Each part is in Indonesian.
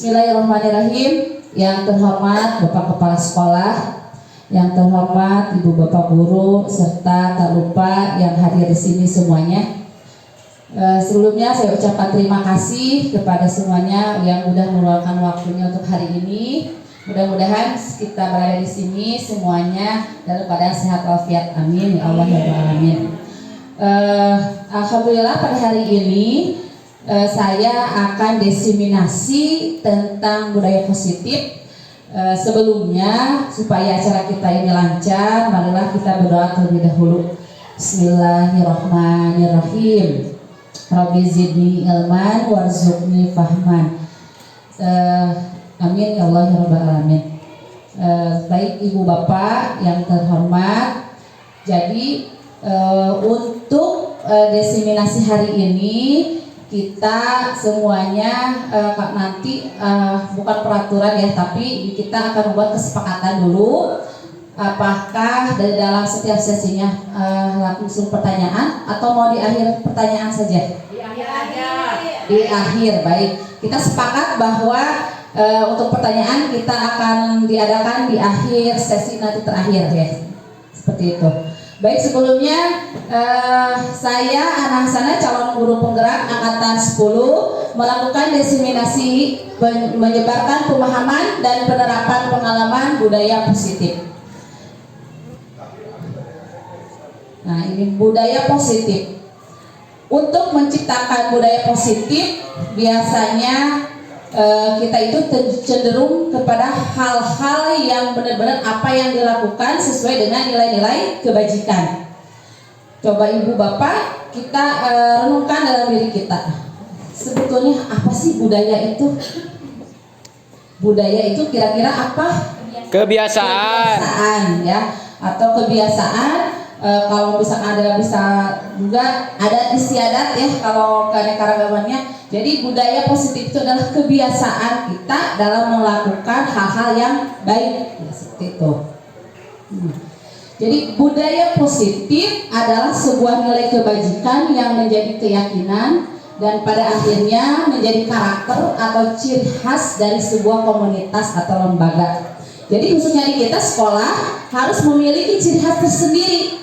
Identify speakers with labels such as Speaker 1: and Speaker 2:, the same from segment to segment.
Speaker 1: Bismillahirrahmanirrahim. Yang terhormat Bapak Kepala Sekolah, yang terhormat Ibu Bapak Guru, serta tak lupa yang hadir di sini semuanya. Sebelumnya saya ucapkan terima kasih kepada semuanya yang sudah meluangkan waktunya untuk hari ini. Mudah-mudahan kita berada di sini semuanya dalam keadaan sehat walafiat. Amin ya Allah ya Rabbal alamin. Alhamdulillah pada hari ini saya akan diseminasi tentang budaya positif. Sebelumnya supaya acara kita ini lancar, marilah kita berdoa terlebih dahulu. Bismillahirrahmanirrahim. Rabbi zidni ilman warzuqni fahman. Amin ya Allah ya Rabbal alamin. Baik Ibu Bapak yang terhormat, jadi untuk diseminasi hari ini kita semuanya nanti bukan peraturan ya, tapi kita akan membuat kesepakatan dulu apakah dari dalam setiap sesinya langsung pertanyaan atau mau di akhir pertanyaan saja? Di akhir aja. Di akhir, baik. Kita sepakat bahwa untuk pertanyaan kita akan diadakan di akhir sesi nanti terakhir ya, seperti itu. Baik, sebelumnya saya Ana Hasanah, calon guru penggerak angkatan 10, melakukan diseminasi menyebarkan pemahaman dan penerapan pengalaman budaya positif. Nah, ini budaya positif. Untuk menciptakan budaya positif, biasanya kita itu cenderung kepada hal-hal yang benar-benar apa yang dilakukan sesuai dengan nilai-nilai kebajikan. Coba Ibu Bapak kita renungkan dalam diri kita. Sebetulnya apa sih budaya itu? Budaya itu kira-kira apa? Kebiasaan ya, atau kebiasaan. Kalau misalkan bisa juga ada istiadat ya kalau keanekaragamannya. Jadi budaya positif itu adalah kebiasaan kita dalam melakukan hal-hal yang baik ya, seperti itu. Jadi budaya positif adalah sebuah nilai kebajikan yang menjadi keyakinan dan pada akhirnya menjadi karakter atau ciri khas dari sebuah komunitas atau lembaga. Jadi khususnya di kita sekolah harus memiliki ciri khas tersendiri.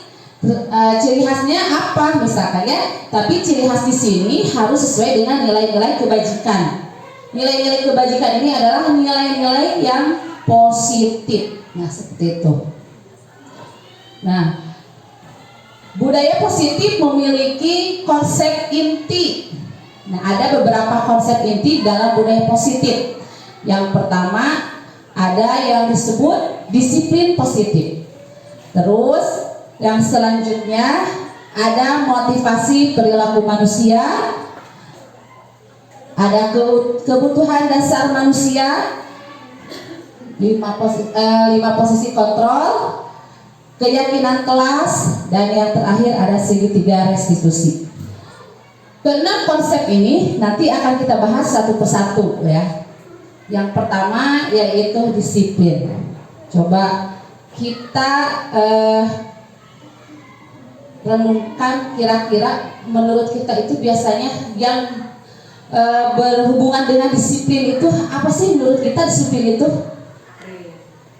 Speaker 1: Ciri khasnya apa misalkan ya, tapi ciri khas di sini harus sesuai dengan nilai-nilai kebajikan. Nilai-nilai kebajikan ini adalah nilai-nilai yang positif. Nah, seperti itu. Nah, budaya positif memiliki konsep inti. Nah, ada beberapa konsep inti dalam budaya positif. Yang pertama ada yang disebut disiplin positif. Terus yang selanjutnya ada motivasi perilaku manusia, ada kebutuhan dasar manusia, 5 posisi kontrol, keyakinan kelas, dan yang terakhir ada segitiga restitusi. Keenam konsep ini nanti akan kita bahas satu persatu ya. Yang pertama yaitu disiplin. Coba kita renungkan kira-kira menurut kita itu biasanya yang berhubungan dengan disiplin itu apa sih menurut kita disiplin itu?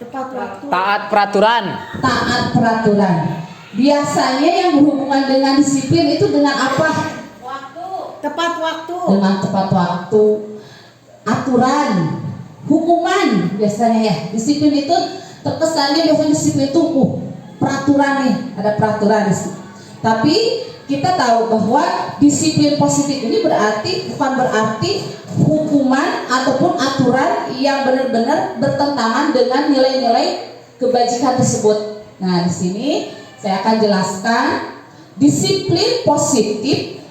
Speaker 2: Tepat waktu.
Speaker 3: Taat peraturan.
Speaker 1: Taat peraturan. Biasanya yang berhubungan dengan disiplin itu dengan apa?
Speaker 2: Waktu. Tepat waktu.
Speaker 1: Dengan tepat waktu, aturan, hukuman biasanya ya. Disiplin itu terkesannya biasanya disiplin itu peraturan nih, ada peraturan di situ. Tapi kita tahu bahwa disiplin positif ini bukan berarti hukuman ataupun aturan yang benar-benar bertentangan dengan nilai-nilai kebajikan tersebut. Nah, di sini saya akan jelaskan disiplin positif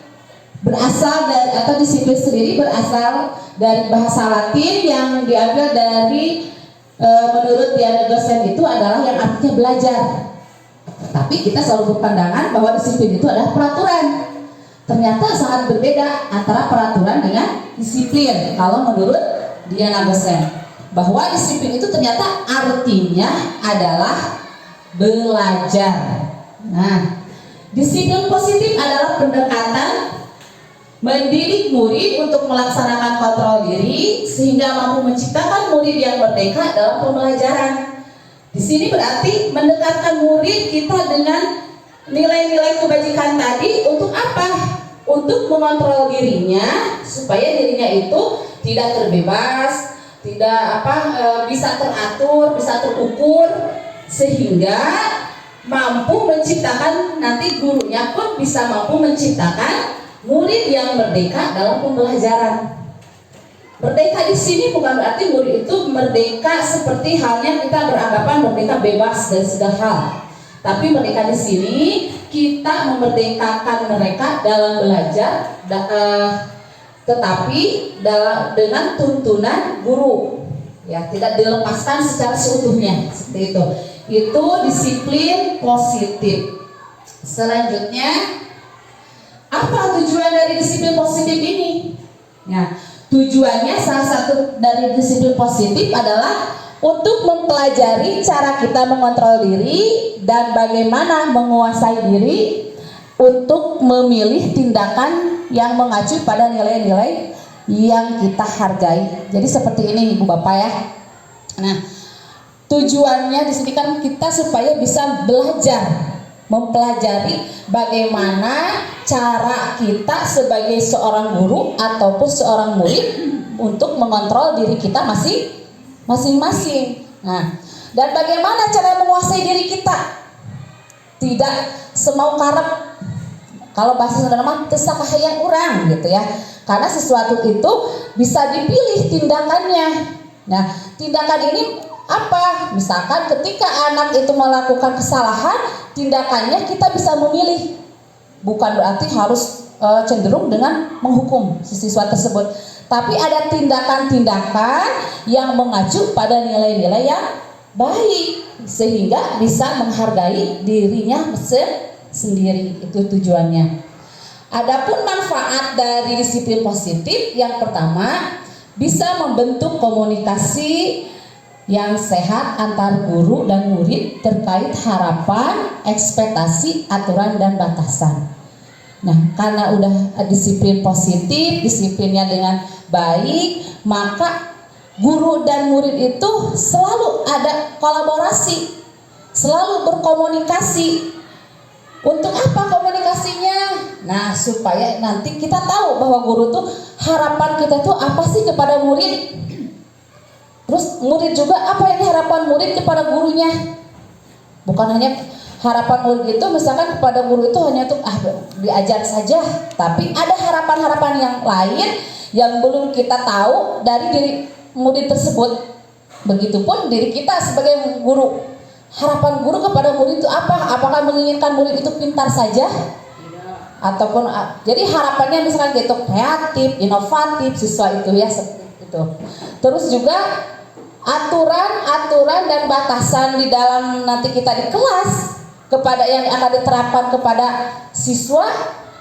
Speaker 1: berasal dari, atau disiplin sendiri berasal dari bahasa Latin yang diambil dari menurut Diana Gosen itu adalah yang artinya belajar. Tapi kita selalu berpandangan bahwa disiplin itu adalah peraturan. Ternyata sangat berbeda antara peraturan dengan disiplin. Kalau menurut Diana Gosen, bahwa disiplin itu ternyata artinya adalah belajar. Nah, disiplin positif adalah pendekatan mendidik murid untuk melaksanakan kontrol diri sehingga mampu menciptakan murid yang merdeka dalam pembelajaran. Di sini berarti mendekatkan murid kita dengan nilai-nilai kebajikan tadi untuk apa? Untuk mengontrol dirinya supaya dirinya itu tidak terbebas, tidak bisa teratur, bisa terukur, sehingga mampu menciptakan, nanti gurunya pun bisa mampu menciptakan murid yang merdeka dalam pembelajaran. Merdeka di sini bukan berarti murid itu merdeka seperti halnya kita beranggapan merdeka bebas dari segala hal. Tapi merdeka di sini kita memerdekakan mereka dalam belajar, tetapi dengan tuntunan guru, ya, tidak dilepaskan secara seutuhnya seperti itu. Itu disiplin positif. Selanjutnya, apa tujuan dari disiplin positif ini? Ya, tujuannya salah satu dari disiplin positif adalah untuk mempelajari cara kita mengontrol diri dan bagaimana menguasai diri untuk memilih tindakan yang mengacu pada nilai-nilai yang kita hargai. Jadi seperti ini Ibu Bapak ya. Nah, tujuannya di sini kan kita supaya bisa belajar, mempelajari bagaimana cara kita sebagai seorang guru ataupun seorang murid untuk mengontrol diri kita masing-masing. Nah, dan bagaimana cara menguasai diri kita? Tidak semau karep. Kalau bahasa Sunda mah teu sakahayang urang gitu ya. Karena sesuatu itu bisa dipilih tindakannya. Nah, tindakan ini apa? Misalkan ketika anak itu melakukan kesalahan, tindakannya kita bisa memilih. Bukan berarti harus cenderung dengan menghukum si siswa tersebut. Tapi ada tindakan-tindakan yang mengacu pada nilai-nilai yang baik sehingga bisa menghargai dirinya sendiri. Itu tujuannya. Adapun manfaat dari disiplin positif, yang pertama bisa membentuk komunikasi yang sehat antar guru dan murid terkait harapan, ekspektasi, aturan dan batasan. Nah, karena udah disiplin positif, disiplinnya dengan baik, maka guru dan murid itu selalu ada kolaborasi, selalu berkomunikasi. Untuk apa komunikasinya? Nah, supaya nanti kita tahu bahwa guru tuh harapan kita tuh apa sih kepada murid. Terus murid juga apa yang harapan murid kepada gurunya. Bukan hanya harapan murid itu misalkan kepada guru itu hanya untuk diajar saja, tapi ada harapan-harapan yang lain yang belum kita tahu dari diri murid tersebut. Begitupun diri kita sebagai guru. Harapan guru kepada murid itu apa? Apakah menginginkan murid itu pintar saja? Ataupun jadi harapannya misalkan gitu kreatif, inovatif siswa itu ya seperti itu. Terus juga aturan dan batasan di dalam nanti kita di kelas kepada yang akan diterapkan kepada siswa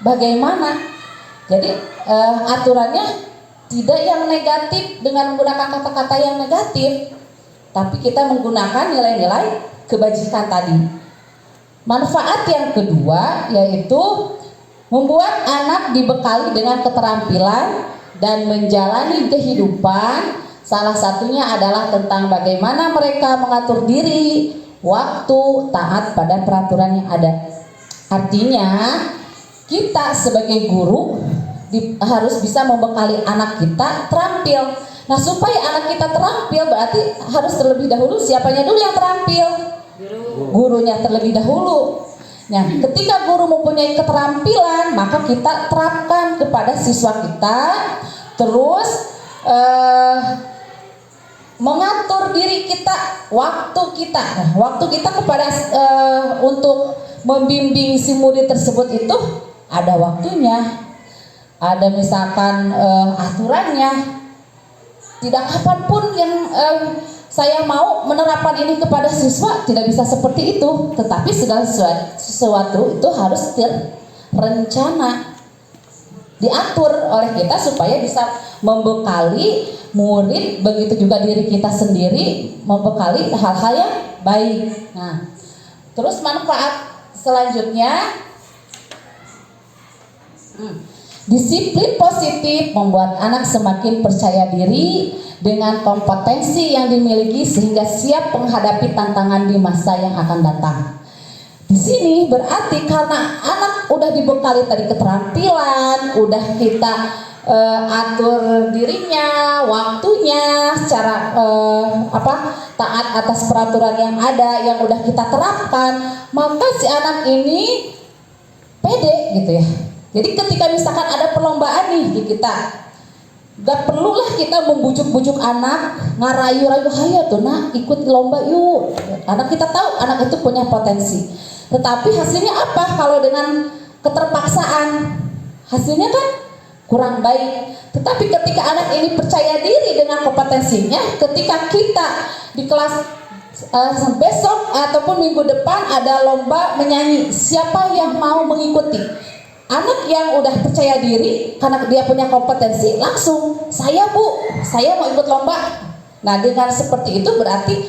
Speaker 1: bagaimana? Jadi aturannya tidak yang negatif dengan menggunakan kata-kata yang negatif, tapi kita menggunakan nilai-nilai kebajikan tadi. Manfaat yang kedua yaitu membuat anak dibekali dengan keterampilan dan menjalani kehidupan. Salah satunya adalah tentang bagaimana mereka mengatur diri, waktu, taat pada peraturan yang ada. Artinya kita sebagai guru harus bisa membekali anak kita terampil. Nah, supaya anak kita terampil berarti harus terlebih dahulu siapanya dulu yang terampil? Gurunya terlebih dahulu. Nah, ketika guru mempunyai keterampilan, maka kita terapkan kepada siswa kita. Terus mengatur diri kita, waktu kita. Nah, waktu kita kepada untuk membimbing si murid tersebut itu ada waktunya. Ada misalkan aturannya. Tidak kapanpun yang saya mau menerapkan ini kepada siswa, tidak bisa seperti itu. Tetapi segala sesuatu itu harus terencana, diatur oleh kita supaya bisa membekali murid, begitu juga diri kita sendiri membekali hal-hal yang baik. Nah, terus manfaat selanjutnya Disiplin positif membuat anak semakin percaya diri dengan kompetensi yang dimiliki sehingga siap menghadapi tantangan di masa yang akan datang. Di sini berarti karena anak udah dibekali tadi keterampilan, udah kita atur dirinya, waktunya secara taat atas peraturan yang ada yang udah kita terapkan, maka si anak ini pede gitu ya. Jadi ketika misalkan ada perlombaan nih di kita, gak perlulah kita membujuk-bujuk anak, ngarayu-rayu, hayo tuh nak ikut lomba yuk. Anak kita tahu anak itu punya potensi. Tetapi hasilnya apa kalau dengan keterpaksaan? Hasilnya kan kurang baik. Tetapi ketika anak ini percaya diri dengan kompetensinya, ketika kita di kelas besok ataupun minggu depan ada lomba menyanyi, siapa yang mau mengikuti? Anak yang udah percaya diri karena dia punya kompetensi, langsung saya mau ikut lomba. Nah dengan seperti itu berarti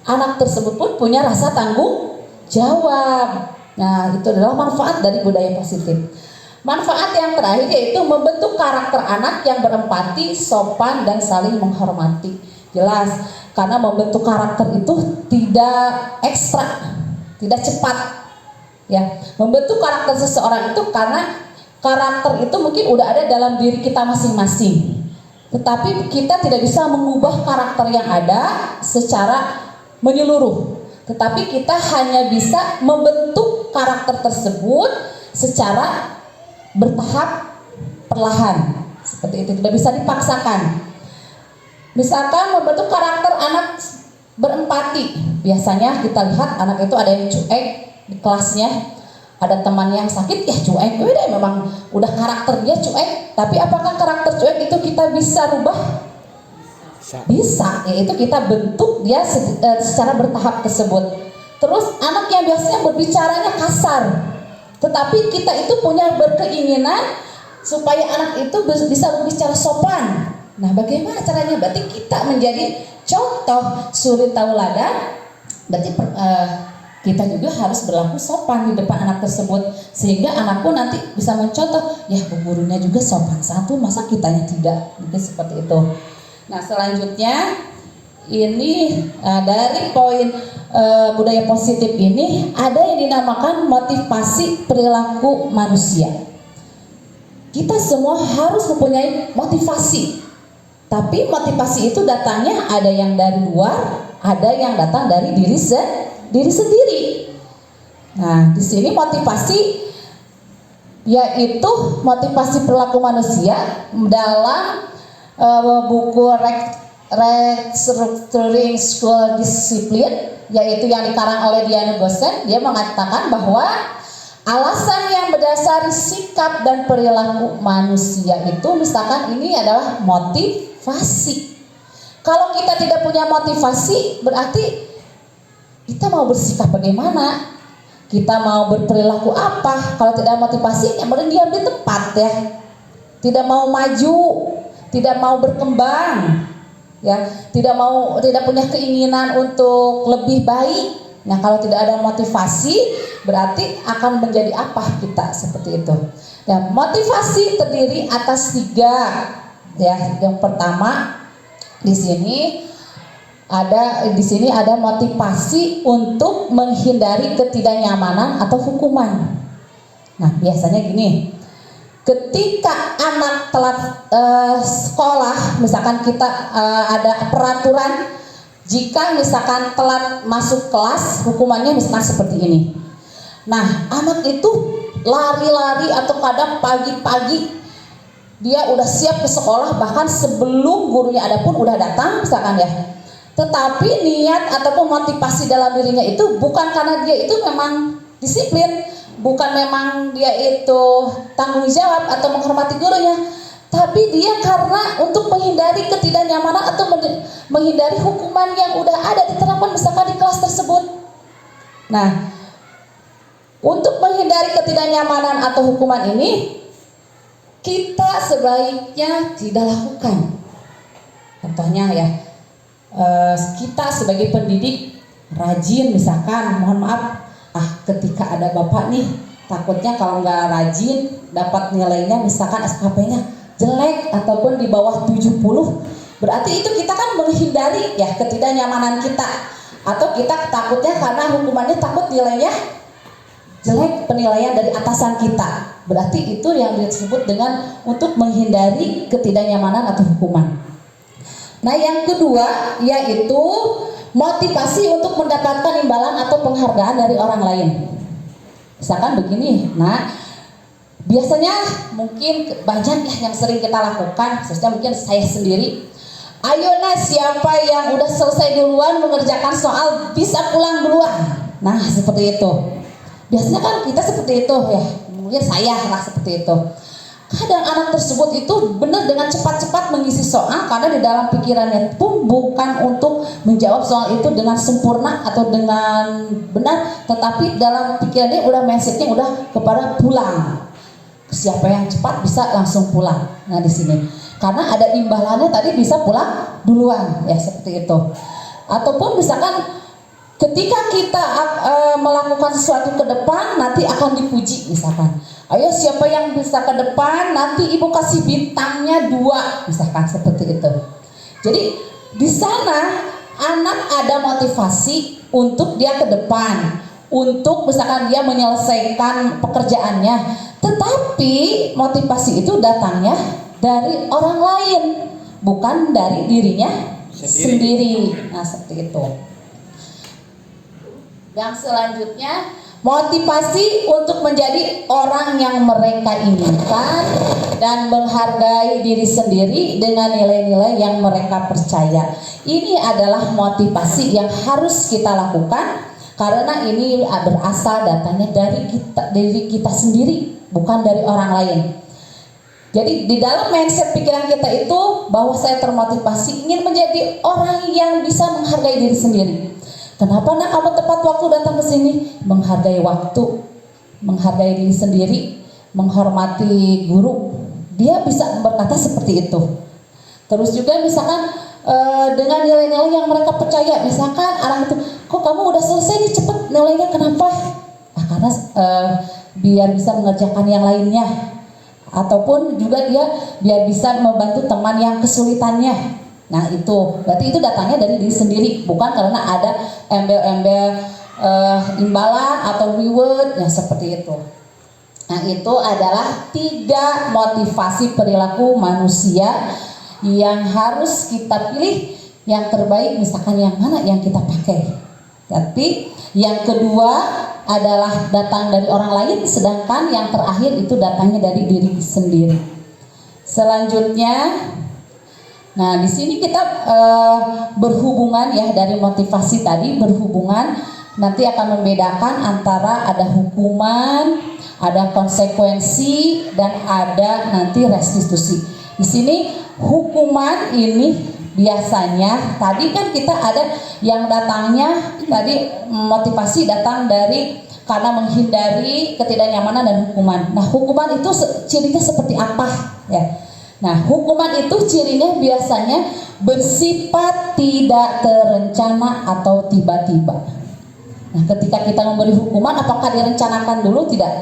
Speaker 1: anak tersebut pun punya rasa tanggung jawab. Nah itu adalah manfaat dari budaya positif. Manfaat yang terakhir yaitu membentuk karakter anak yang berempati, sopan, dan saling menghormati. Jelas, karena membentuk karakter itu tidak ekstra, tidak cepat. Ya, membentuk karakter seseorang itu karena karakter itu mungkin udah ada dalam diri kita masing-masing. Tetapi kita tidak bisa mengubah karakter yang ada secara menyeluruh. Tetapi kita hanya bisa membentuk karakter tersebut secara bertahap, perlahan. Seperti itu, tidak bisa dipaksakan. Misalkan membentuk karakter anak berempati. Biasanya kita lihat anak itu ada yang cuek di kelasnya, ada teman yang sakit ya cuek, udah memang udah karakter dia cuek. Tapi apakah karakter cuek itu kita bisa rubah? Bisa, yaitu kita bentuk dia secara bertahap tersebut. Terus anak yang biasanya berbicaranya kasar, tetapi kita itu punya berkeinginan supaya anak itu bisa berbicara sopan. Nah bagaimana caranya? Berarti kita menjadi contoh suri tauladan. Berarti kita juga harus berlaku sopan di depan anak tersebut, sehingga anak pun nanti bisa mencontoh, ya bu gurunya juga sopan satu, masa kitanya tidak, mungkin seperti itu. Nah selanjutnya ini dari poin budaya positif ini ada yang dinamakan motivasi perilaku manusia. Kita semua harus mempunyai motivasi, tapi motivasi itu datangnya ada yang dari luar, ada yang datang dari diri sendiri. Nah, di sini motivasi yaitu motivasi perilaku manusia dalam buku Restructuring School Discipline, yaitu yang dikarang oleh Diana Gosen. Dia mengatakan bahwa alasan yang berdasari sikap dan perilaku manusia itu, misalkan ini adalah motivasi. Kalau kita tidak punya motivasi, berarti kita mau bersikap bagaimana? Kita mau berperilaku apa? Kalau tidak ada motivasi, yang berdiam di tempat ya. Tidak mau maju, tidak mau berkembang, ya. Tidak punya keinginan untuk lebih baik. Nah, kalau tidak ada motivasi, berarti akan menjadi apa kita seperti itu. Dan motivasi terdiri atas 3, ya. Yang pertama di sini ada motivasi untuk menghindari ketidaknyamanan atau hukuman. Nah, biasanya gini, ketika anak telat sekolah, misalkan kita ada peraturan, jika misalkan telat masuk kelas, hukumannya misalkan seperti ini. Nah, anak itu lari-lari atau kadang pagi-pagi dia udah siap ke sekolah, bahkan sebelum gurunya ada pun udah datang misalkan ya. Tetapi niat ataupun motivasi dalam dirinya itu bukan karena dia itu memang disiplin, bukan memang dia itu tanggung jawab atau menghormati gurunya, tapi dia karena untuk menghindari ketidaknyamanan atau menghindari hukuman yang udah ada diterapkan misalkan di kelas tersebut. Nah, untuk menghindari ketidaknyamanan atau hukuman ini, kita sebaiknya tidak lakukan. Contohnya ya, kita sebagai pendidik rajin misalkan, mohon maaf, ketika ada bapak nih takutnya kalau nggak rajin dapat nilainya misalkan SKP-nya jelek ataupun di bawah 70, berarti itu kita kan menghindari ya ketidaknyamanan kita, atau kita takutnya karena hukumannya takut nilainya jelek, penilaian dari atasan kita, berarti itu yang disebut dengan untuk menghindari ketidaknyamanan atau hukuman. Nah yang kedua yaitu motivasi untuk mendapatkan imbalan atau penghargaan dari orang lain. Misalkan begini, nah biasanya mungkin banyak ya yang sering kita lakukan, khususnya mungkin saya sendiri. Ayo nah, siapa yang udah selesai duluan mengerjakan soal bisa pulang duluan. Nah seperti itu. Biasanya kan kita seperti itu ya, mungkin saya lah seperti itu. Kadang anak tersebut itu benar dengan cepat-cepat mengisi soal karena di dalam pikirannya pun bukan untuk menjawab soal itu dengan sempurna atau dengan benar, tetapi dalam pikirannya udah message-nya udah kepada pulang. Siapa yang cepat bisa langsung pulang. Nah di sini karena ada imbalannya tadi bisa pulang duluan ya seperti itu. Ataupun misalkan ketika kita melakukan sesuatu ke depan nanti akan dipuji misalkan. Ayo siapa yang bisa ke depan nanti ibu kasih bintangnya 2 misalkan seperti itu. Jadi di sana anak ada motivasi untuk dia ke depan, untuk misalkan dia menyelesaikan pekerjaannya, tetapi motivasi itu datangnya dari orang lain, bukan dari dirinya sendiri. Nah seperti itu. Yang selanjutnya, motivasi untuk menjadi orang yang mereka inginkan dan menghargai diri sendiri dengan nilai-nilai yang mereka percaya. Ini adalah motivasi yang harus kita lakukan karena ini berasal datangnya dari kita sendiri, bukan dari orang lain. Jadi di dalam mindset pikiran kita itu bahwa saya termotivasi ingin menjadi orang yang bisa menghargai diri sendiri. Kenapa nak kamu tepat waktu datang ke sini? Menghargai waktu, menghargai diri sendiri, menghormati guru. Dia bisa berkata seperti itu. Terus juga misalkan dengan nilai-nilai yang mereka percaya, misalkan anak itu, kok kamu udah selesai nih cepet nilainya, kenapa? Nah, karena biar bisa mengerjakan yang lainnya, ataupun juga dia biar bisa membantu teman yang kesulitannya. Nah itu berarti itu datangnya dari diri sendiri, bukan karena ada embel-embel imbalan atau reward yang seperti itu. Nah itu adalah 3 motivasi perilaku manusia yang harus kita pilih yang terbaik, misalkan yang mana yang kita pakai. Tapi yang kedua adalah datang dari orang lain, sedangkan yang terakhir itu datangnya dari diri sendiri. Selanjutnya, nah di sini kita berhubungan ya dari motivasi tadi, berhubungan nanti akan membedakan antara ada hukuman, ada konsekuensi, dan ada nanti restitusi. Di sini hukuman ini biasanya tadi kan kita ada yang datangnya tadi motivasi datang dari karena menghindari ketidaknyamanan dan hukuman. Nah hukuman itu cirinya seperti apa ya? Nah, hukuman itu cirinya biasanya bersifat tidak terencana atau tiba-tiba. Nah, ketika kita memberi hukuman, apakah direncanakan dulu? Tidak.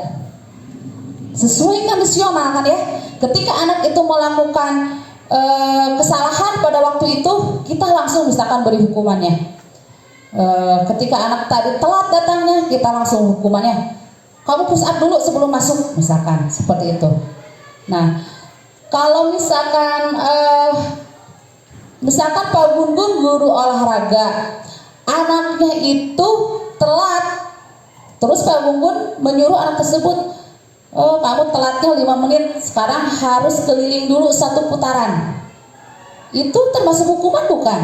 Speaker 1: Sesuai kondisional kan ya. Ketika anak itu melakukan kesalahan pada waktu itu, kita langsung misalkan beri hukumannya. Ketika anak tadi telat datangnya, kita langsung hukumannya. Kamu push up dulu sebelum masuk, misalkan seperti itu. Nah, kalau misalkan Pak Gun-Gun guru olahraga, anaknya itu telat, terus Pak Gun-Gun menyuruh anak tersebut, oh kamu telatnya 5 menit, sekarang harus keliling dulu 1 putaran. Itu termasuk hukuman bukan?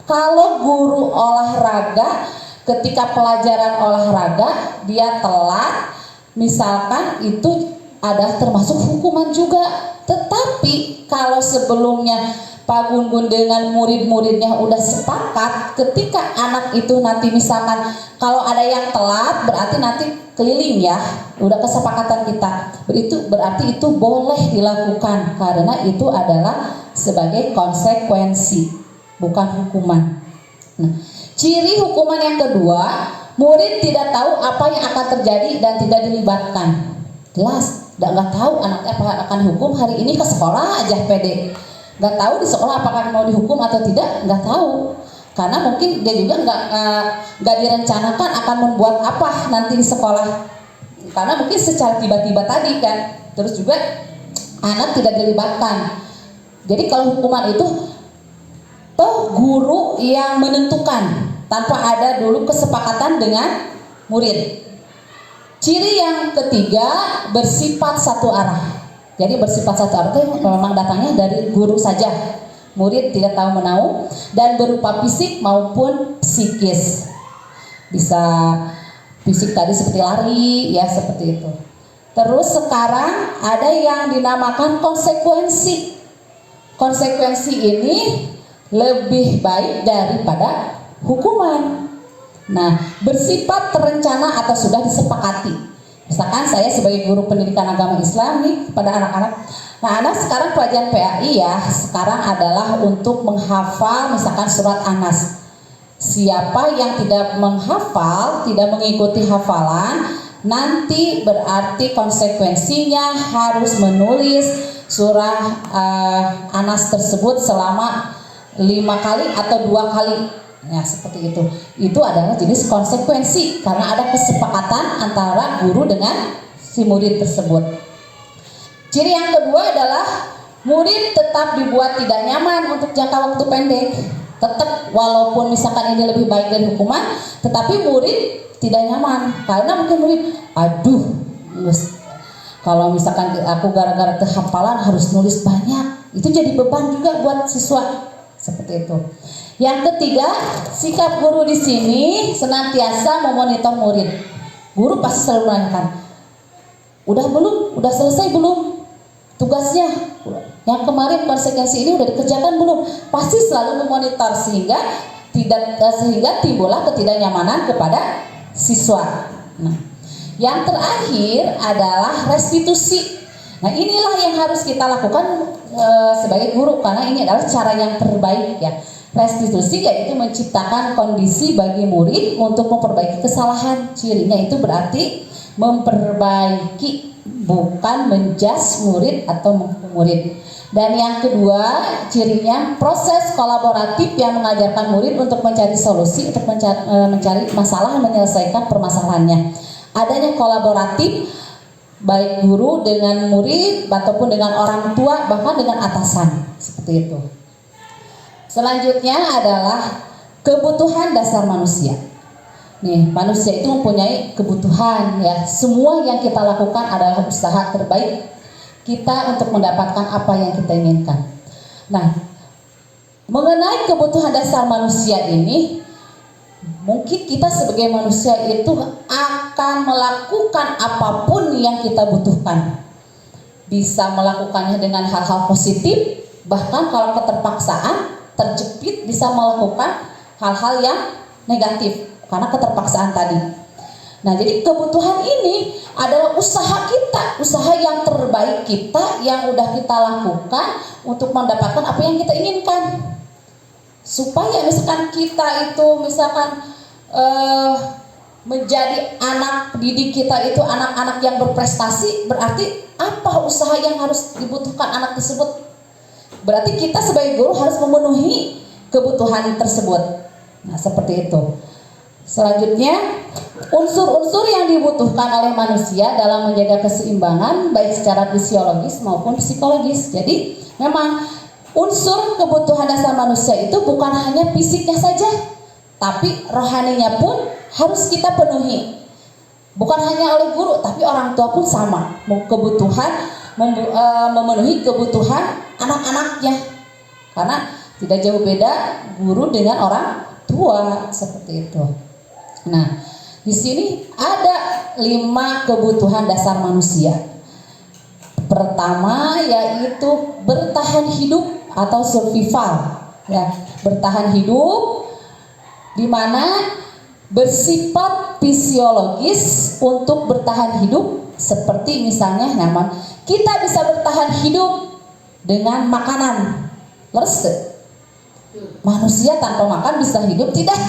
Speaker 1: Kalau guru olahraga ketika pelajaran olahraga dia telat, misalkan itu ada termasuk hukuman juga. Tetapi kalau sebelumnya Pak Gun-Gun dengan murid-muridnya udah sepakat, ketika anak itu nanti misalkan kalau ada yang telat berarti nanti keliling ya, udah kesepakatan kita, itu berarti itu boleh dilakukan karena itu adalah sebagai konsekuensi, bukan hukuman. Nah, ciri hukuman yang kedua, murid tidak tahu apa yang akan terjadi dan tidak dilibatkan. Jelas, nggak tahu anaknya apa akan dihukum hari ini, ke sekolah aja pede. Nggak tahu di sekolah apakah mau dihukum atau tidak, nggak tahu. Karena mungkin dia juga nggak direncanakan akan membuat apa nanti di sekolah. Karena mungkin secara tiba-tiba tadi kan. Terus juga anak tidak dilibatkan. Jadi kalau hukuman itu toh guru yang menentukan tanpa ada dulu kesepakatan dengan murid. Ciri yang ketiga, bersifat satu arah. Jadi bersifat satu arah itu memang datangnya dari guru saja. Murid tidak tahu menau dan berupa fisik maupun psikis. Bisa fisik tadi seperti lari, ya seperti itu. Terus sekarang ada yang dinamakan konsekuensi. Konsekuensi ini lebih baik daripada hukuman. Nah, bersifat terencana atau sudah disepakati. Misalkan saya sebagai guru pendidikan agama Islam nih pada anak-anak. Nah, anak sekarang pelajaran PAI ya, sekarang adalah untuk menghafal misalkan surat An-Nas. Siapa yang tidak menghafal, tidak mengikuti hafalan, nanti berarti konsekuensinya harus menulis surah An-Nas tersebut selama 5 kali atau 2 kali. Ya seperti itu. Itu adalah jenis konsekuensi karena ada kesepakatan antara guru dengan si murid tersebut. Ciri yang kedua adalah murid tetap dibuat tidak nyaman untuk jangka waktu pendek. Tetap walaupun misalkan ini lebih baik dari hukuman, tetapi murid tidak nyaman karena mungkin murid, aduh, kalau misalkan aku gara-gara kehafalan harus nulis banyak, itu jadi beban juga buat siswa. Seperti itu. Yang ketiga, sikap guru di sini senantiasa memonitor murid. Guru pasti selalu menanyakan, udah belum? Udah selesai belum tugasnya? Yang kemarin konsekuensi ini udah dikerjakan belum? Pasti selalu memonitor sehingga timbullah ketidaknyamanan kepada siswa. Nah, yang terakhir adalah restitusi. Nah, inilah yang harus kita lakukan sebagai guru karena ini adalah cara yang terbaik ya. Restitusi yaitu menciptakan kondisi bagi murid untuk memperbaiki kesalahan. Cirinya itu berarti memperbaiki, bukan menjas murid atau menghukum murid. Dan yang kedua, cirinya proses kolaboratif yang mengajarkan murid untuk mencari solusi, untuk mencari masalah, menyelesaikan permasalahannya. Adanya kolaboratif baik guru dengan murid ataupun dengan orang tua, bahkan dengan atasan, seperti itu. Selanjutnya adalah kebutuhan dasar manusia. Nih, manusia itu mempunyai kebutuhan ya. Semua yang kita lakukan adalah usaha terbaik kita untuk mendapatkan apa yang kita inginkan. Nah, mengenai kebutuhan dasar manusia ini, mungkin kita sebagai manusia itu akan melakukan apapun yang kita butuhkan. Bisa melakukannya dengan hal-hal positif, bahkan kalau keterpaksaan, terjepit bisa melakukan hal-hal yang negatif karena keterpaksaan tadi. Nah, jadi kebutuhan ini adalah usaha kita, usaha yang terbaik kita yang udah kita lakukan untuk mendapatkan apa yang kita inginkan. Supaya misalkan kita itu menjadi anak didik kita itu anak-anak yang berprestasi, berarti apa usaha yang harus dibutuhkan anak tersebut? Berarti kita sebagai guru harus memenuhi kebutuhan tersebut. Nah, seperti itu. Selanjutnya, unsur-unsur yang dibutuhkan oleh manusia dalam menjaga keseimbangan baik secara fisiologis maupun psikologis. Jadi, memang unsur kebutuhan dasar manusia itu bukan hanya fisiknya saja, tapi rohaninya pun harus kita penuhi. Bukan hanya oleh guru, tapi orang tua pun sama. Memenuhi kebutuhan anak-anaknya, karena tidak jauh beda guru dengan orang tua, seperti itu. Nah, di sini ada 5 kebutuhan dasar manusia. Pertama yaitu bertahan hidup atau survival, ya, bertahan hidup, di mana bersifat fisiologis untuk bertahan hidup, seperti misalnya kita bisa bertahan hidup dengan makanan. Leres
Speaker 3: manusia tanpa makan bisa hidup? Tidak.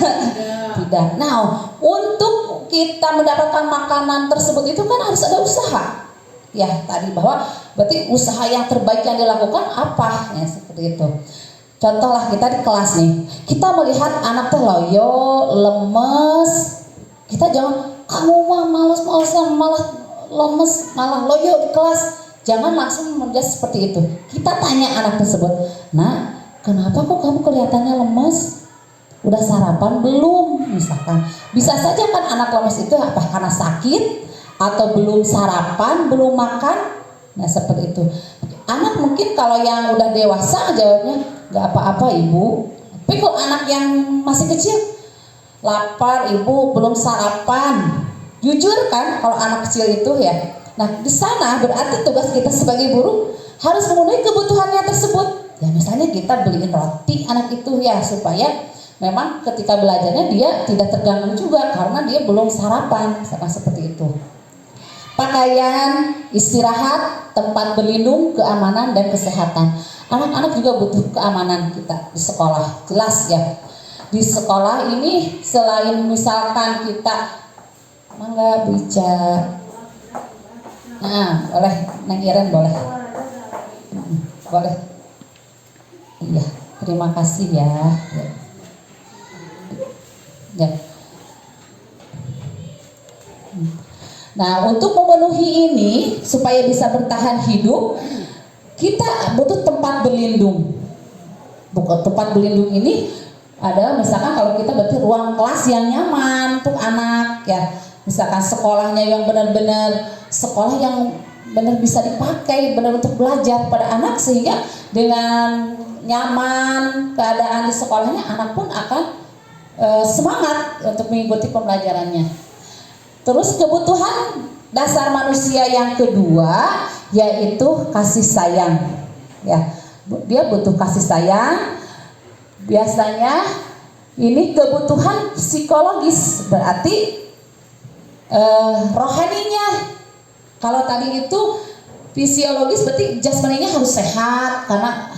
Speaker 3: Tidak. Nah, untuk kita mendapatkan makanan tersebut itu kan harus ada usaha. Ya, tadi bahwa berarti usaha yang terbaik yang dilakukan apa? Ya, seperti itu. Contohlah kita di kelas nih, kita melihat anak tuh loyo, lemes, kita jangan, kamu mah males-malesan, malah lemes, malah loyo di kelas. Jangan langsung menjudge seperti itu. Kita tanya anak tersebut, nah, kenapa kok kamu kelihatannya lemes? Udah sarapan belum? Misalkan, bisa saja kan anak lemes itu apa karena sakit atau belum sarapan, belum makan. Nah, seperti itu. Anak mungkin kalau yang udah dewasa jawabnya nggak apa-apa ibu. Tapi kalau anak yang masih kecil, lapar ibu, belum sarapan. Jujur kan kalau anak kecil itu ya. Nah, di sana berarti tugas kita sebagai guru harus memenuhi kebutuhannya tersebut. Ya misalnya kita beliin roti anak itu ya supaya memang ketika belajarnya dia tidak terganggu juga karena dia belum sarapan, misalkan seperti itu. Pakaian, istirahat, tempat berlindung, keamanan dan kesehatan. Anak-anak juga butuh keamanan kita di sekolah, jelas ya. Di sekolah ini selain misalkan kita mangga bicara, nah boleh, Neng Iren boleh, boleh. Iya, terima kasih ya. Ya. Nah, untuk memenuhi ini supaya bisa bertahan hidup, kita butuh tempat berlindung. Bukan tempat berlindung ini adalah misalkan kalau kita berarti ruang kelas yang nyaman untuk anak ya. Misalkan sekolahnya yang benar-benar sekolah yang benar bisa dipakai benar untuk belajar pada anak sehingga dengan nyaman keadaan di sekolahnya anak pun akan semangat untuk mengikuti pembelajarannya. Terus kebutuhan dasar manusia yang kedua yaitu kasih sayang. Ya, dia butuh kasih sayang. Biasanya ini kebutuhan psikologis berarti rohaninya. Kalau tadi itu fisiologis berarti jasmaninya harus sehat karena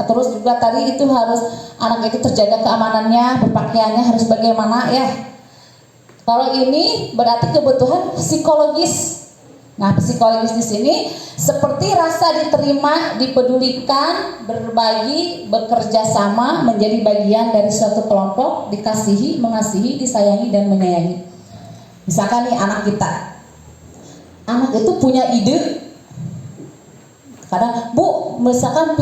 Speaker 3: terus juga tadi itu harus anak itu terjaga keamanannya, berpakaiannya harus bagaimana ya. Kalau ini berarti kebutuhan psikologis. Nah, psikologis di sini seperti rasa diterima, dipedulikan, berbagi, bekerja sama, menjadi bagian dari suatu kelompok, dikasihi, mengasihi, disayangi dan menyayangi. Misalkan nih anak kita, anak itu punya ide. Kadang, Bu, misalkan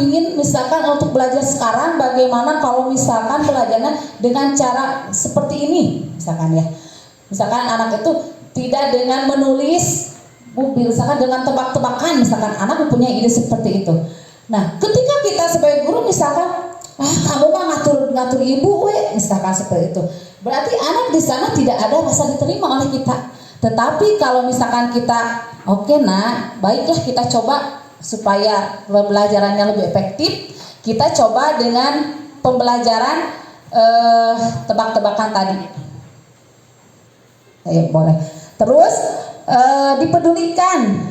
Speaker 3: untuk belajar sekarang, bagaimana kalau misalkan belajarnya dengan cara seperti ini, misalkan ya. Misalkan anak itu tidak dengan menulis, misalkan dengan tebak-tebakan, misalkan anak punya ide seperti itu. Nah, ketika kita sebagai guru misalkan, kamu mah ngatur ibu, misalkan seperti itu. Berarti anak di sana tidak ada rasa diterima oleh kita. Tetapi kalau misalkan kita, oke, baiklah kita coba supaya pembelajarannya lebih efektif, kita coba dengan pembelajaran tebak-tebakan tadi. Ayo boleh. Terus dipedulikan.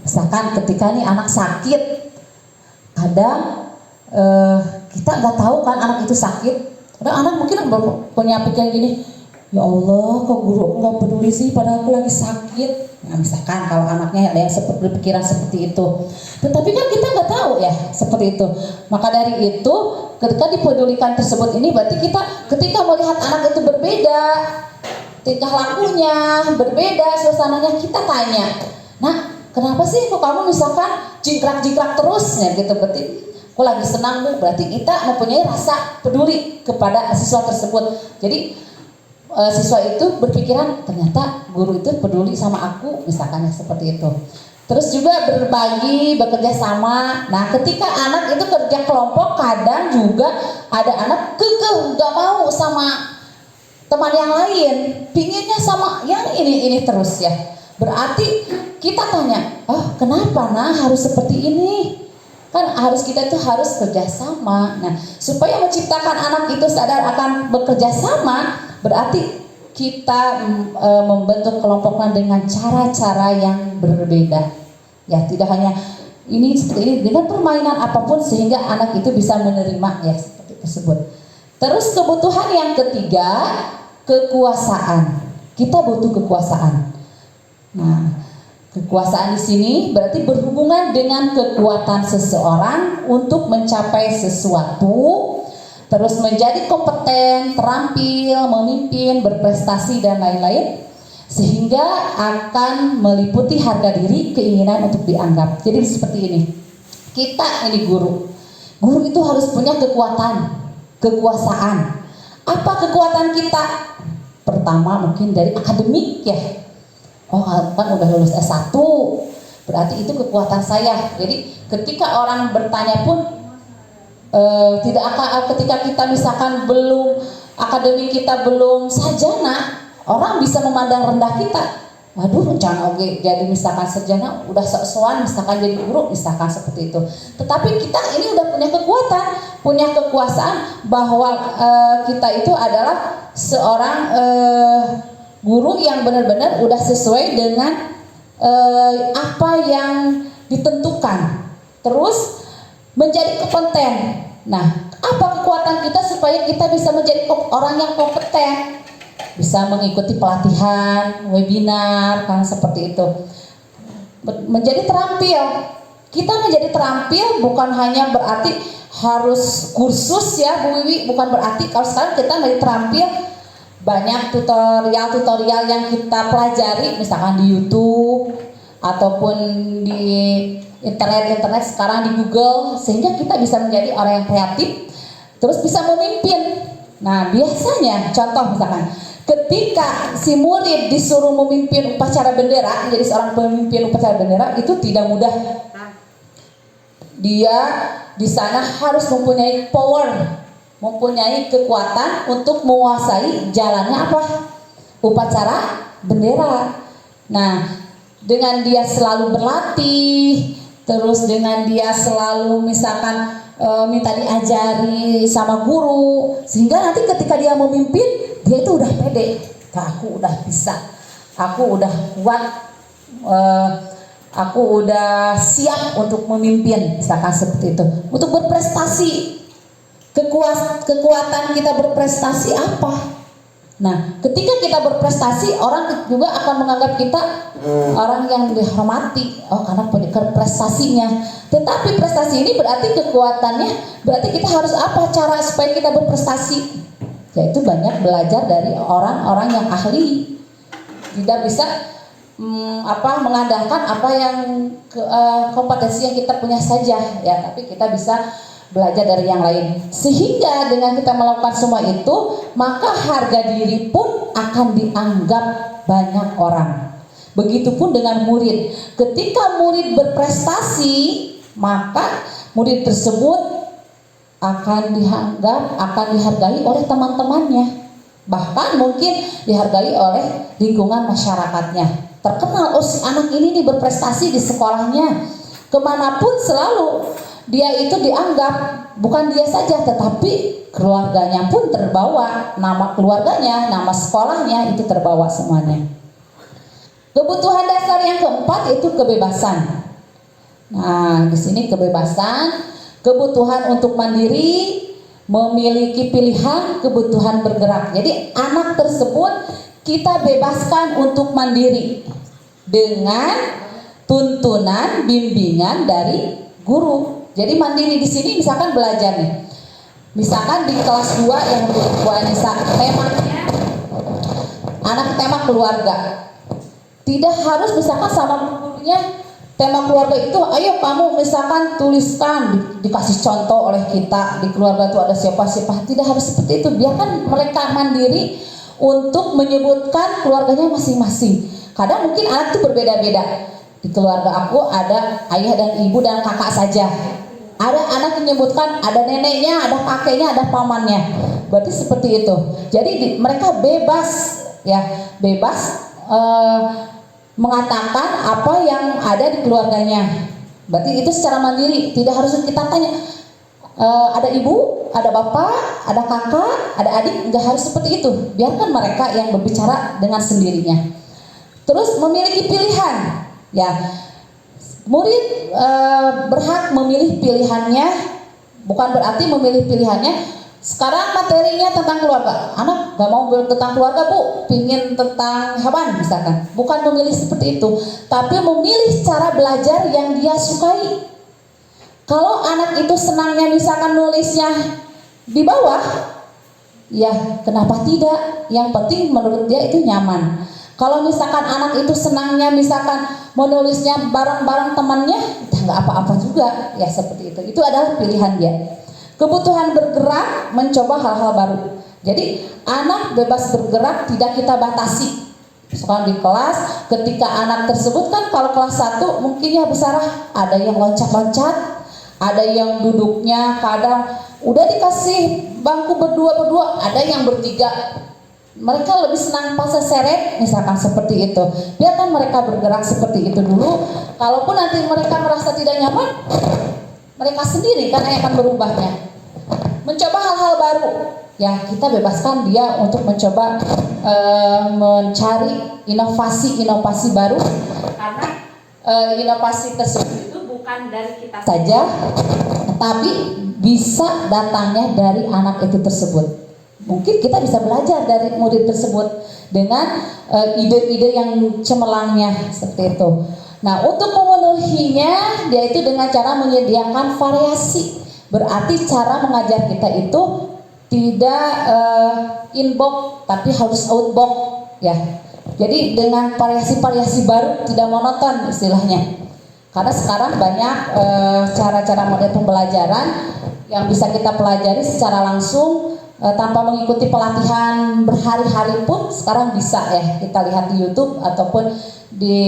Speaker 3: Misalkan ketika nih anak sakit, kadang kita nggak tahu kan anak itu sakit. Kadang anak mungkin punya pikiran gini, ya Allah, kok guru nggak peduli sih padahal aku lagi sakit. Nah, misalkan kalau anaknya ada yang berpikiran seperti itu. Tetapi kan kita nggak tahu ya seperti itu. Maka dari itu ketika dipedulikan tersebut ini berarti kita ketika melihat anak itu berbeda, tingkah lakunya berbeda, suasananya, kita tanya, nah kenapa sih kok kamu misalkan jingkrak-jingkrak terus ya gitu, berarti aku lagi senang Bu, berarti kita mempunyai rasa peduli kepada siswa tersebut. Jadi siswa itu berpikiran ternyata guru itu peduli sama aku, misalkan ya seperti itu. Terus juga berbagi, bekerja sama. Nah, ketika anak itu kerja kelompok, kadang juga ada anak kekeh gak mau sama teman yang lain, pinginnya sama yang ini terus ya. Berarti kita tanya, kenapa harus seperti ini? Kan kita itu harus kerjasama. Nah, supaya menciptakan anak itu sadar akan bekerja sama, berarti kita membentuk kelompoknya dengan cara-cara yang berbeda. Ya, tidak hanya ini seperti ini, dengan permainan apapun sehingga anak itu bisa menerima ya seperti tersebut. Terus kebutuhan yang ketiga, kekuasaan. Kita butuh kekuasaan. Nah, kekuasaan di sini berarti berhubungan dengan kekuatan seseorang untuk mencapai sesuatu, terus menjadi kompeten, terampil, memimpin, berprestasi dan lain-lain, sehingga akan meliputi harga diri, keinginan untuk dianggap. Jadi seperti ini. Kita ini guru. Guru itu harus punya kekuatan, kekuasaan. Apa kekuatan kita? Pertama mungkin dari akademik ya. Oh kan udah lulus S1, berarti itu kekuatan saya. Jadi ketika orang bertanya pun ketika kita misalkan belum akademik kita belum sarjana, orang bisa memandang rendah kita. Waduh, jangan oke jadi misalkan sarjana udah sok-sokan misalkan jadi guru misalkan seperti itu. Tetapi kita ini udah punya kekuatan, punya kekuasaan bahwa kita itu adalah seorang guru yang benar-benar udah sesuai dengan apa yang ditentukan. Terus menjadi kompeten. Nah, apa kekuatan kita supaya kita bisa menjadi orang yang kompeten? Bisa mengikuti pelatihan, webinar, kan seperti itu. Menjadi terampil. Kita menjadi terampil bukan hanya berarti harus kursus ya Bu Wiwi, bukan berarti kalau sekarang kita menjadi terampil banyak tutorial-tutorial yang kita pelajari misalkan di YouTube ataupun di internet sekarang di Google, sehingga kita bisa menjadi orang yang kreatif terus bisa memimpin. Nah biasanya contoh misalkan ketika si murid disuruh memimpin upacara bendera, menjadi seorang pemimpin upacara bendera itu tidak mudah. Dia di sana harus mempunyai power, mempunyai kekuatan untuk menguasai jalannya apa? Upacara bendera. Nah, dengan dia selalu berlatih, terus dengan dia selalu misalkan minta diajari sama guru, sehingga nanti ketika dia memimpin, dia itu udah pede. Aku udah bisa, aku udah kuat, aku udah siap untuk memimpin, misalkan seperti itu. Untuk berprestasi, kekuatan kita berprestasi apa? Nah, ketika kita berprestasi, orang juga akan menganggap kita orang yang dihormati. Oh, karena punya prestasinya. Tetapi prestasi ini berarti kekuatannya, berarti kita harus apa cara supaya kita berprestasi? Yaitu banyak belajar dari orang-orang yang ahli. Tidak bisa mengandalkan apa yang kompetensi yang kita punya saja, ya. Tapi kita bisa belajar dari yang lain, sehingga dengan kita melakukan semua itu maka harga diri pun akan dianggap banyak orang. Begitupun dengan murid, ketika murid berprestasi maka murid tersebut akan dianggap, akan dihargai oleh teman-temannya, bahkan mungkin dihargai oleh lingkungan masyarakatnya. Terkenal, oh si anak ini nih berprestasi di sekolahnya, kemanapun selalu dia itu dianggap, bukan dia saja tetapi keluarganya pun terbawa, nama keluarganya, nama sekolahnya itu terbawa semuanya. Kebutuhan dasar yang keempat itu kebebasan. Nah, di sini kebebasan, kebutuhan untuk mandiri, memiliki pilihan, kebutuhan bergerak. Jadi anak tersebut kita bebaskan untuk mandiri dengan tuntunan bimbingan dari guru. Jadi mandiri di sini misalkan belajar nih. Misalkan di kelas 2 yang temanya anak tema keluarga. Tidak harus misalkan sama gurunya tema keluarga itu, ayo kamu misalkan tuliskan, dikasih contoh oleh kita di keluarga itu ada siapa-siapa. Tidak harus seperti itu. Biarkan mereka mandiri untuk menyebutkan keluarganya masing-masing. Kadang mungkin anak itu berbeda-beda. Di keluarga aku ada ayah dan ibu dan kakak saja. Ada anak yang menyebutkan ada neneknya, ada kakeknya, ada pamannya. Berarti seperti itu. Jadi mereka bebas, ya, bebas mengatakan apa yang ada di keluarganya. Berarti itu secara mandiri, tidak harus kita tanya. Ada ibu, ada bapak, ada kakak, ada adik, nggak harus seperti itu. Biarkan mereka yang berbicara dengan sendirinya. Terus memiliki pilihan, ya. Murid berhak memilih pilihannya, bukan berarti memilih pilihannya Sekarang materinya tentang keluarga. Anak gak mau tentang keluarga, Bu, pingin tentang hewan misalkan. Bukan memilih seperti itu, tapi memilih cara belajar yang dia sukai. Kalau anak itu senangnya misalkan nulisnya di bawah, ya kenapa tidak? Yang penting menurut dia itu nyaman. Kalau misalkan anak itu senangnya misalkan menulisnya bareng-bareng temannya, nggak apa-apa juga, ya seperti itu. Itu adalah pilihan dia. Kebutuhan bergerak, mencoba hal-hal baru. Jadi anak bebas bergerak, tidak kita batasi. Sekarang di kelas, ketika anak tersebut kan kalau kelas 1 mungkin ya Bu Sarah, ada yang loncat-loncat, ada yang duduknya kadang udah dikasih bangku berdua-berdua, ada yang bertiga. Mereka lebih senang pas seret, misalkan seperti itu. Biarkan mereka bergerak seperti itu dulu. Kalaupun nanti mereka merasa tidak nyaman, mereka sendiri kan yang akan berubahnya. Mencoba hal-hal baru, ya kita bebaskan dia untuk mencoba mencari inovasi-inovasi baru. Karena inovasi tersebut itu bukan dari kita saja, tetapi bisa datangnya dari anak itu tersebut. Mungkin kita bisa belajar dari murid tersebut dengan ide-ide yang cemerlangnya seperti itu. Nah, untuk memenuhinya, dia itu dengan cara menyediakan variasi. Berarti cara mengajar kita itu tidak inbox, tapi harus outbox, ya. Jadi dengan variasi-variasi baru, tidak monoton istilahnya. Karena sekarang banyak cara-cara model pembelajaran yang bisa kita pelajari secara langsung tanpa mengikuti pelatihan berhari-hari pun sekarang bisa ya kita lihat di YouTube ataupun di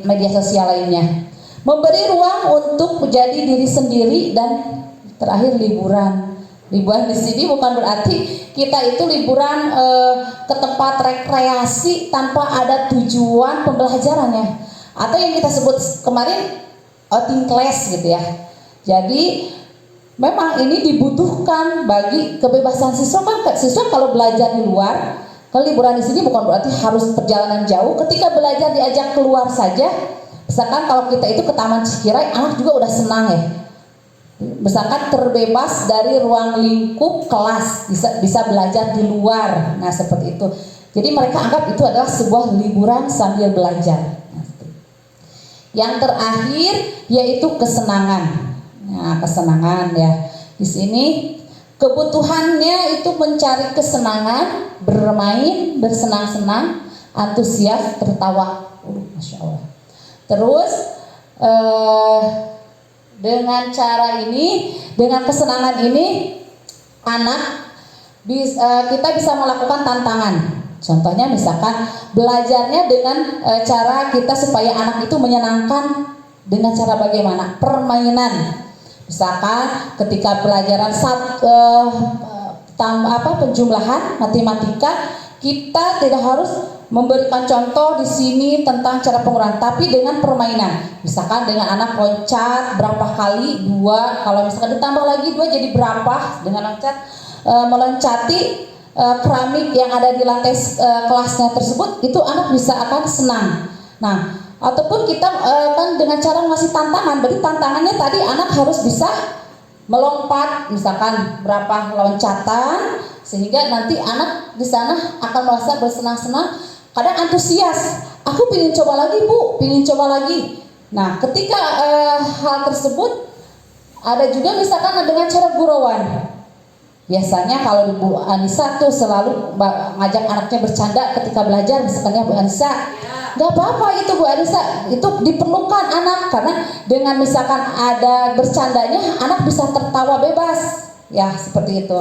Speaker 3: media sosial lainnya. Memberi ruang untuk menjadi diri sendiri dan terakhir liburan. Liburan di sini bukan berarti kita itu liburan ke tempat rekreasi tanpa ada tujuan pembelajarannya atau yang kita sebut kemarin outing class gitu ya. Jadi memang ini dibutuhkan bagi kebebasan siswa kan. Siswa kalau belajar di luar, kalau liburan di sini bukan berarti harus perjalanan jauh. Ketika belajar diajak keluar saja, misalkan kalau kita itu ke Taman Cikirai, anak juga udah senang ya. Misalkan terbebas dari ruang lingkup kelas, bisa belajar di luar. Nah seperti itu. Jadi mereka anggap itu adalah sebuah liburan sambil belajar. Yang terakhir yaitu kesenangan. Nah, kesenangan ya. Di sini kebutuhannya itu mencari kesenangan, bermain, bersenang-senang, antusias, tertawa. Masya Allah. Terus dengan cara ini, dengan kesenangan ini, kita bisa melakukan tantangan. Contohnya misalkan belajarnya dengan cara kita supaya anak itu menyenangkan dengan cara bagaimana? Permainan. Misalkan ketika pelajaran penjumlahan matematika, kita tidak harus memberikan contoh di sini tentang cara pengurangan, tapi dengan permainan. Misalkan dengan anak loncat berapa kali, 2, kalau misalkan ditambah lagi 2 jadi berapa, dengan loncat meloncati keramik yang ada di lantai kelasnya tersebut, itu anak bisa akan senang. Nah, ataupun kita kan dengan cara ngasih tantangan, berarti tantangannya tadi anak harus bisa melompat, misalkan berapa loncatan, sehingga nanti anak di sana akan merasa bersenang-senang, kadang antusias, aku ingin coba lagi Bu, ingin coba lagi. Nah, ketika hal tersebut ada juga misalkan dengan cara gurauan. Biasanya kalau Bu Anissa tuh selalu ngajak anaknya bercanda ketika belajar, misalkan ya Bu Anissa, gak apa-apa itu Bu Anissa, itu diperlukan anak, karena dengan misalkan ada bercandanya, anak bisa tertawa bebas, ya seperti itu.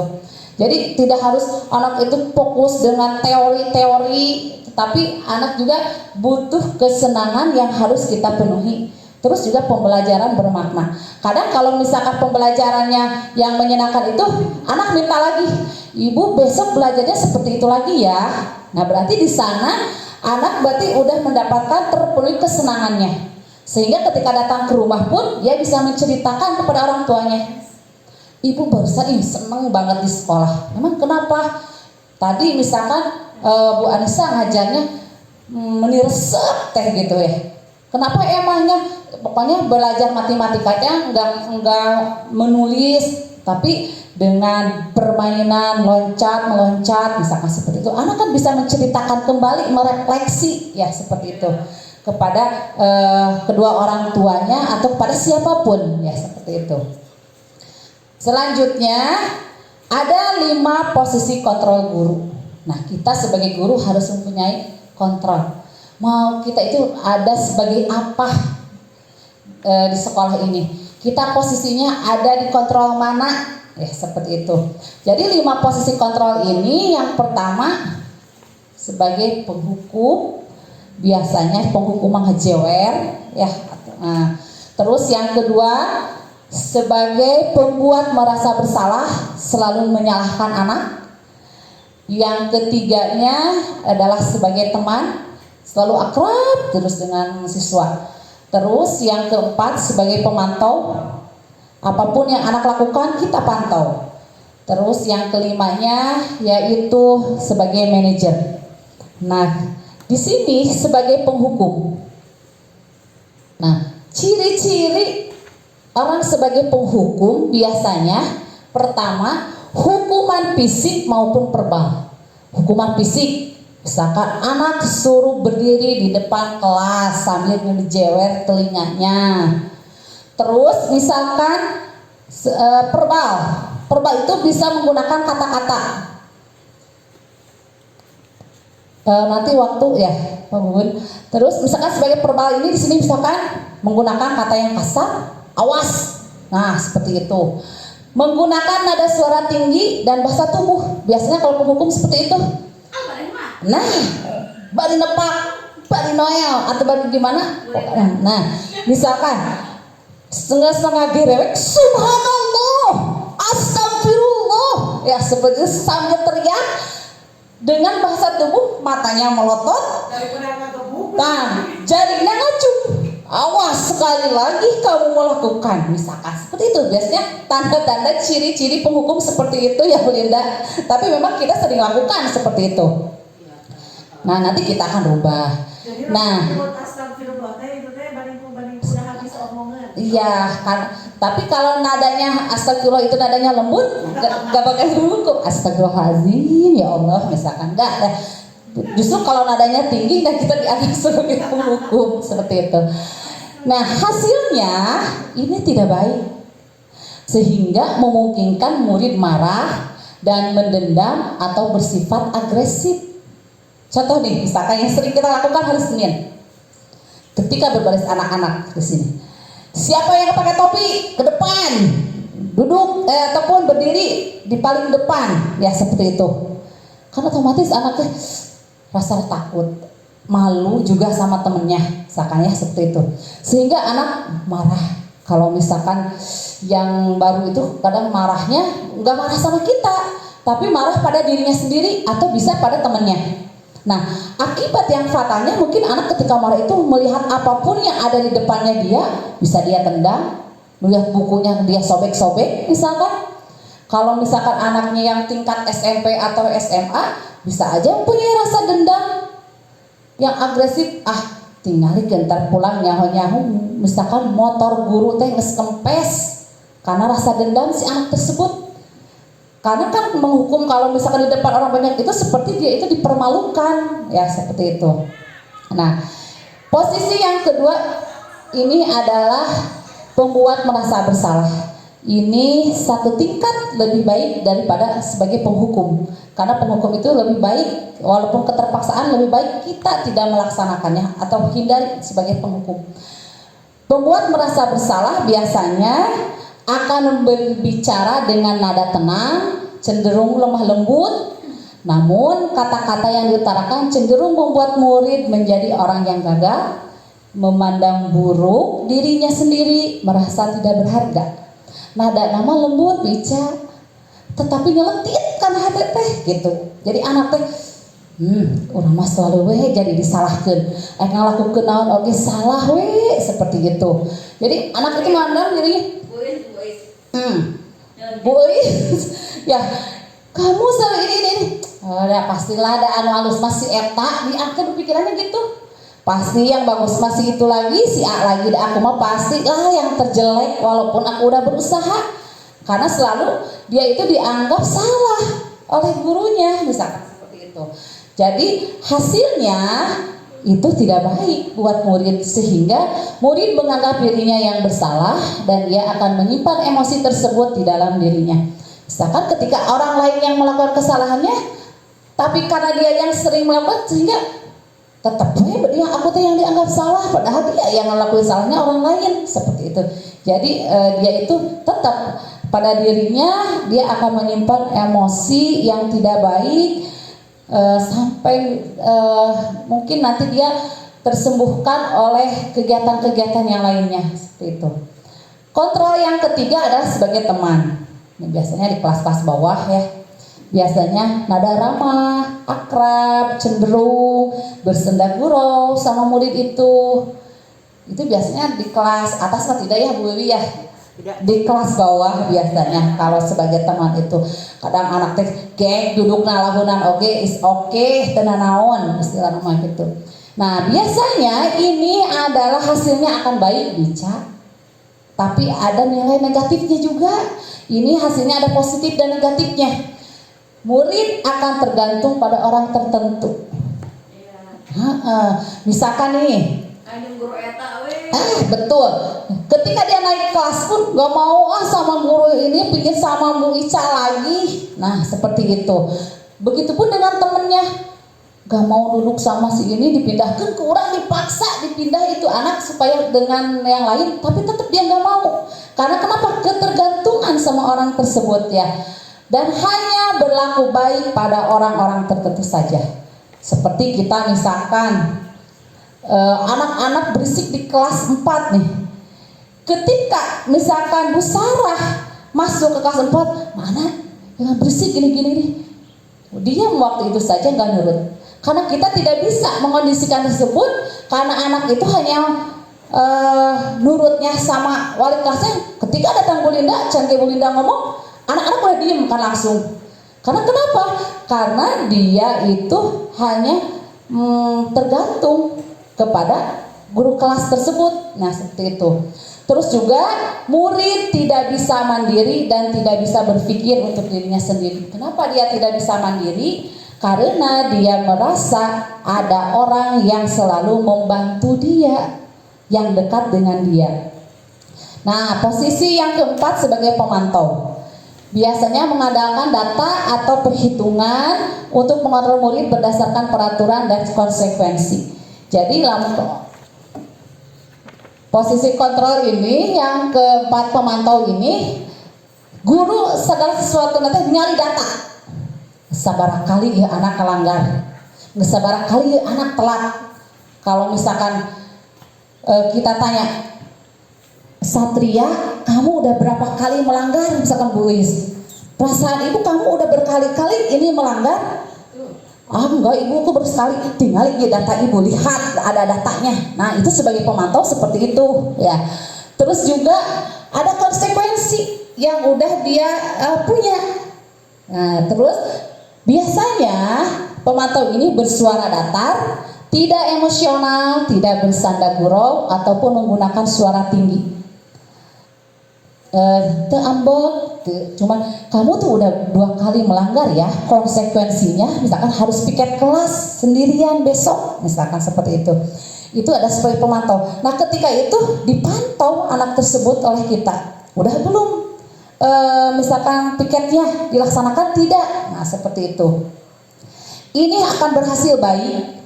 Speaker 3: Jadi tidak harus anak itu fokus dengan teori-teori, tapi anak juga butuh kesenangan yang harus kita penuhi. Terus juga pembelajaran bermakna. Kadang kalau misalkan pembelajarannya yang menyenangkan itu, anak minta lagi, Ibu besok belajarnya seperti itu lagi ya. Nah berarti di sana anak berarti udah mendapatkan terpenuhi kesenangannya. Sehingga ketika datang ke rumah pun dia bisa menceritakan kepada orang tuanya, Ibu barusan ini seneng banget di sekolah. Memang kenapa? Tadi misalkan Bu Anissa ngajarnya meniresep teh gitu ya. Kenapa emangnya? Pokoknya belajar matematikanya enggak menulis, Tapi dengan permainan loncat meloncat misalkan seperti itu, anak kan bisa menceritakan kembali, merefleksi ya seperti itu kepada kedua orang tuanya atau kepada siapapun ya seperti itu. Selanjutnya ada 5 posisi kontrol guru. Nah, kita sebagai guru harus mempunyai kontrol. Mau kita itu ada sebagai apa di sekolah ini? Kita posisinya ada di kontrol mana? Ya, seperti itu. Jadi 5 posisi kontrol ini, yang pertama sebagai penghukum, biasanya penghukum mengjewer ya. Nah, terus yang kedua sebagai pembuat merasa bersalah, selalu menyalahkan anak. Yang ketiganya adalah sebagai teman, selalu akrab terus dengan siswa. Terus yang keempat sebagai pemantau, apapun yang anak lakukan kita pantau. Terus yang kelimanya yaitu sebagai manajer. Nah, di sini sebagai penghukum. Nah, ciri-ciri orang sebagai penghukum biasanya pertama hukuman fisik maupun verbal. Hukuman fisik, misalkan anak suruh berdiri di depan kelas sambil menjewer telinganya. Terus misalkan verbal itu bisa menggunakan kata-kata. Nanti waktu ya, Pak Bun. Terus misalkan sebagai verbal ini di sini misalkan menggunakan kata yang kasar, awas. Nah, seperti itu. Menggunakan nada suara tinggi dan bahasa tubuh. Biasanya kalau penghukum seperti itu. Nah, bari nepak, bari noel atau bari gimana? Nah, misalkan setengah-setengah gerewek, subhanallah, astagfirullah. Ya, seperti itu sambil teriak dengan bahasa tubuh, matanya melotot. Nah, jarinya ngacung. Awas sekali lagi kamu melakukan, misalkan seperti itu. Biasanya tanda-tanda ciri-ciri penghukum seperti itu ya Bu Linda. Tapi memang kita sering lakukan seperti itu. Nah, nanti kita akan rubah. Nah, iya kan. Tapi kalau nadanya astagfirullah itu nadanya lembut, gak bakal dihukum. Astagfirullahaladzim ya Allah, misalkan enggak. Justru kalau nadanya tinggi dan kita dianggap sebagai penghukum seperti itu. Nah, hasilnya ini tidak baik, sehingga memungkinkan murid marah dan mendendam atau bersifat agresif. Contoh nih, misalkan yang sering kita lakukan hari Senin, ketika berbaris anak-anak di sini, siapa yang pakai topi ke depan, duduk ataupun berdiri di paling depan, ya seperti itu. Karena otomatis anaknya rasa takut, malu juga sama temennya, misalkan ya seperti itu. Sehingga anak marah. Kalau misalkan yang baru itu kadang marahnya nggak marah sama kita, tapi marah pada dirinya sendiri atau bisa pada temennya. Nah, akibat yang fatalnya mungkin anak ketika marah itu melihat apapun yang ada di depannya dia, bisa dia tendang, melihat bukunya dia sobek-sobek misalkan. Kalau misalkan anaknya yang tingkat SMP atau SMA, bisa aja punya rasa dendam yang agresif, tinggalin ntar pulang nyaho-nyaho, misalkan motor guru teh geus kempes karena rasa dendam si anak tersebut. Karena kan menghukum kalau misalkan di depan orang banyak itu seperti dia itu dipermalukan, ya seperti itu. Nah, posisi yang kedua ini adalah pembuat merasa bersalah. Ini satu tingkat lebih baik daripada sebagai penghukum. Karena penghukum itu lebih baik, walaupun keterpaksaan lebih baik kita tidak melaksanakannya atau hindari sebagai penghukum. Pembuat merasa bersalah biasanya akan berbicara dengan nada tenang, cenderung lemah lembut, namun kata-kata yang diutarakan cenderung membuat murid menjadi orang yang gagal, memandang buruk dirinya sendiri, merasa tidak berharga. Nada nama lembut bicara, tetapi nyeletit kan hati teh gitu. Jadi anak teh urang mah selalu we jadi disalahkeun. Ngalakukeun naon oge salah we seperti itu. Jadi anak itu mandang dirinya boy, ya kamu selalu ini. Ya pastilah ada anu halus masih eta diangkat pikirannya gitu. Pasti yang bagus masih itu lagi, si A lagi, aku mah pasti lah yang terjelek walaupun aku udah berusaha. karena selalu dia itu dianggap salah oleh gurunya, misalkan seperti itu. Jadi hasilnya itu tidak baik buat murid, sehingga murid menganggap dirinya yang bersalah dan dia akan menyimpan emosi tersebut di dalam dirinya. Misalkan ketika orang lain yang melakukan kesalahannya, tapi karena dia yang sering melakukan, sehingga tetap dia aku tuh yang dianggap salah, padahal dia yang melakukan salahnya orang lain, seperti itu. Jadi dia itu tetap pada dirinya dia akan menyimpan emosi yang tidak baik, sampai mungkin nanti dia tersembuhkan oleh kegiatan-kegiatan yang lainnya, seperti itu. Kontrol yang ketiga adalah sebagai teman. Ini biasanya di kelas-kelas bawah ya. Biasanya nada ramah, akrab, cenderung bersenda gurau sama murid itu. Itu biasanya di kelas atas mah tidak ya Bu Wiwi ya. Di kelas bawah biasanya kalau sebagai teman itu kadang anak teh geng duduk lahunan oke is oke tenan naon istilah nama gitu. Nah biasanya ini adalah hasilnya akan baik Bica, tapi ada nilai negatifnya juga. Ini hasilnya ada positif dan negatifnya. Murid akan tergantung pada orang tertentu. Misalkan nih, betul. Ketika dia naik kelas pun gak mau sama guru ini, pikir sama Bu Ica lagi. Nah seperti itu. Begitupun dengan temennya, gak mau duduk sama si ini, dipindahkan ke orang, dipaksa dipindah itu anak supaya dengan yang lain, tapi tetap dia gak mau. Karena kenapa? Ketergantungan sama orang tersebut ya. Dan hanya berlaku baik pada orang-orang tertentu saja. Seperti kita misalkan anak-anak berisik di kelas 4 nih. Ketika misalkan Bu Sarah masuk ke kelas 4, mana yang berisik gini-gini nih. Dia waktu itu saja nggak nurut. Karena kita tidak bisa mengondisikan tersebut, karena anak itu hanya nurutnya sama wali kelasnya. Ketika datang Bu Linda, canggih Bu Linda ngomong, anak-anak udah diem kan langsung. Karena kenapa? Karena dia itu hanya tergantung kepada guru kelas tersebut. Nah seperti itu. Terus juga murid tidak bisa mandiri dan tidak bisa berpikir untuk dirinya sendiri. Kenapa dia tidak bisa mandiri? Karena dia merasa ada orang yang selalu membantu dia, yang dekat dengan dia. Nah posisi yang keempat sebagai pemantau. Biasanya mengandalkan data atau perhitungan untuk mengontrol murid berdasarkan peraturan dan konsekuensi. Jadi posisi kontrol ini yang keempat pemantau ini, guru segala sesuatu nanti nyari data. Sabar kali ya anak kelanggar, sabar kali ya anak telat. Kalau misalkan kita tanya, Satria, kamu udah berapa kali melanggar? Misalkan Bu Is, perasaan ibu kamu udah berkali-kali ini melanggar. Enggak ibu, aku baru sekali. Tinggal data ibu, lihat ada datanya. Nah itu sebagai pemantau seperti itu ya. Terus juga ada konsekuensi yang udah dia punya. Nah terus biasanya pemantau ini bersuara datar, tidak emosional, tidak bersanda gurau ataupun menggunakan suara tinggi. Cuman kamu tuh udah 2 kali melanggar ya, konsekuensinya misalkan harus piket kelas sendirian besok, misalkan seperti itu ada sebagai pemantau. Nah ketika itu dipantau anak tersebut oleh kita, udah belum misalkan piketnya dilaksanakan tidak, nah seperti itu. Ini akan berhasil baik.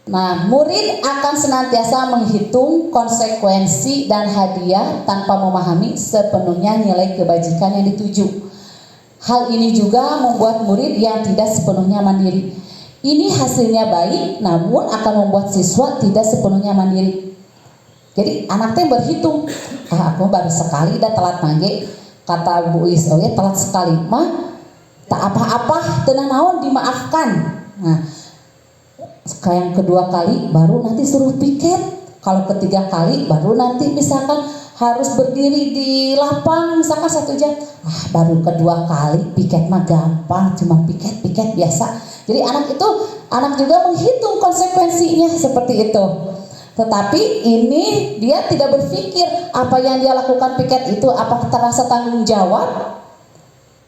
Speaker 3: Nah, murid akan senantiasa menghitung konsekuensi dan hadiah tanpa memahami sepenuhnya nilai kebajikan yang dituju. Hal ini juga membuat murid yang tidak sepenuhnya mandiri. Ini hasilnya baik, namun akan membuat siswa tidak sepenuhnya mandiri. Jadi anaknya berhitung, aku baru sekali dah telat mage, kata Bu Is, telat sekali, mah tak apa-apa, tenang naon dimaafkan. Nah, yang kedua kali baru nanti suruh piket. Kalau ketiga kali baru nanti misalkan harus berdiri di lapang misalkan 1 jam. Baru kedua kali piket mah gampang, cuma piket biasa. Jadi anak juga menghitung konsekuensinya seperti itu. Tetapi ini dia tidak berpikir apa yang dia lakukan piket itu apakah terasa tanggung jawab.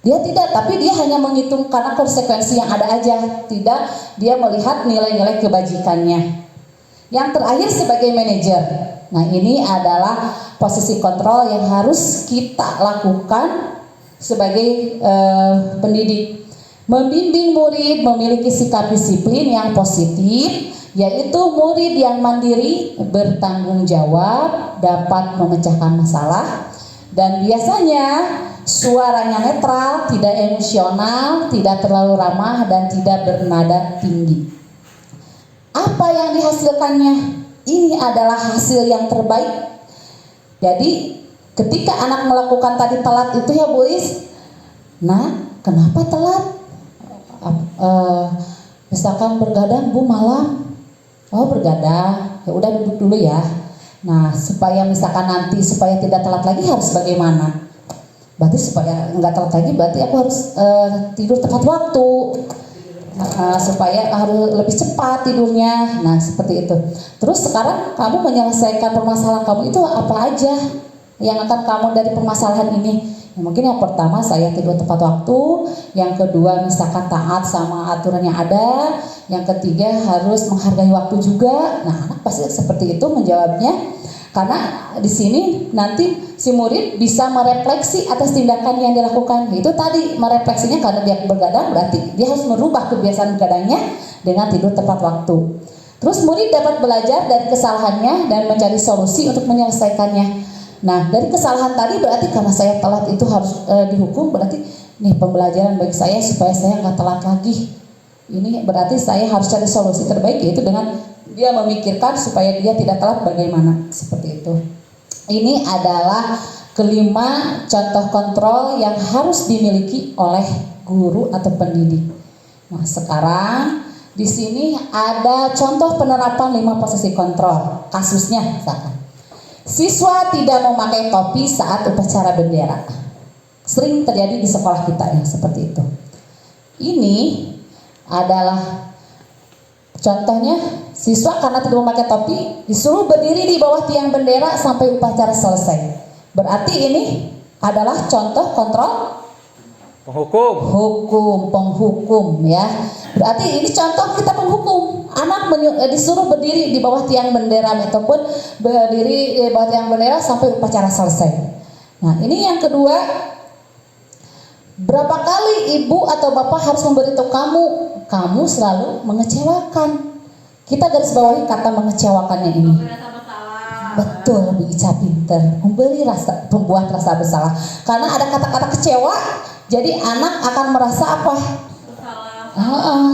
Speaker 3: Dia tidak, tapi dia hanya menghitung karena konsekuensi yang ada aja. Tidak, dia melihat nilai-nilai kebajikannya. Yang terakhir sebagai manajer. Nah, ini adalah posisi kontrol yang harus kita lakukan sebagai pendidik. Membimbing murid memiliki sikap disiplin yang positif, yaitu murid yang mandiri, bertanggung jawab, dapat memecahkan masalah, dan biasanya suaranya netral, tidak emosional, tidak terlalu ramah, dan tidak bernada tinggi. Apa yang dihasilkannya? Ini adalah hasil yang terbaik. Jadi ketika anak melakukan tadi telat itu ya Bu Is, nah kenapa telat? Misalkan bergadang Bu malam, oh bergadang, ya udah duduk dulu ya. Nah supaya misalkan nanti supaya tidak telat lagi harus bagaimana? Berarti supaya nggak telat lagi berarti aku harus tidur tepat waktu. Supaya harus lebih cepat tidurnya. Nah seperti itu. Terus sekarang kamu menyelesaikan permasalahan kamu itu apa aja yang akan kamu dari permasalahan ini? Ya, mungkin yang pertama saya tidur tepat waktu, yang kedua misalkan taat sama aturan yang ada, yang ketiga harus menghargai waktu juga. Nah anak pasti seperti itu menjawabnya. Karena di sini nanti si murid bisa merefleksi atas tindakan yang dilakukan. Itu tadi merefleksinya karena dia bergadang berarti dia harus merubah kebiasaan begadangnya dengan tidur tepat waktu. Terus murid dapat belajar dari kesalahannya dan mencari solusi untuk menyelesaikannya. Nah dari kesalahan tadi berarti karena saya telat itu harus dihukum, berarti nih pembelajaran bagi saya supaya saya nggak telat lagi. Ini berarti saya harus cari solusi terbaik, yaitu dengan dia memikirkan supaya dia tidak telat bagaimana, seperti itu. Ini adalah kelima contoh kontrol yang harus dimiliki oleh guru atau pendidik. Nah, sekarang di sini ada contoh penerapan 5 posisi kontrol. Kasusnya misalkan, siswa tidak memakai topi saat upacara bendera. Sering terjadi di sekolah kita ya, seperti itu. Ini adalah contohnya, siswa karena tidak memakai topi disuruh berdiri di bawah tiang bendera sampai upacara selesai. Berarti ini adalah contoh kontrol penghukum ya. Berarti ini contoh kita penghukum. Anak disuruh berdiri di bawah tiang bendera ataupun berdiri di bawah tiang bendera sampai upacara selesai. Nah, ini yang kedua. Berapa kali ibu atau bapak harus memberitahu kamu selalu mengecewakan. Kita garis bawahi kata mengecewakannya ini. Betul, Bu Ica pinter. Membuat rasa bersalah. Karena ada kata-kata kecewa, jadi anak akan merasa apa?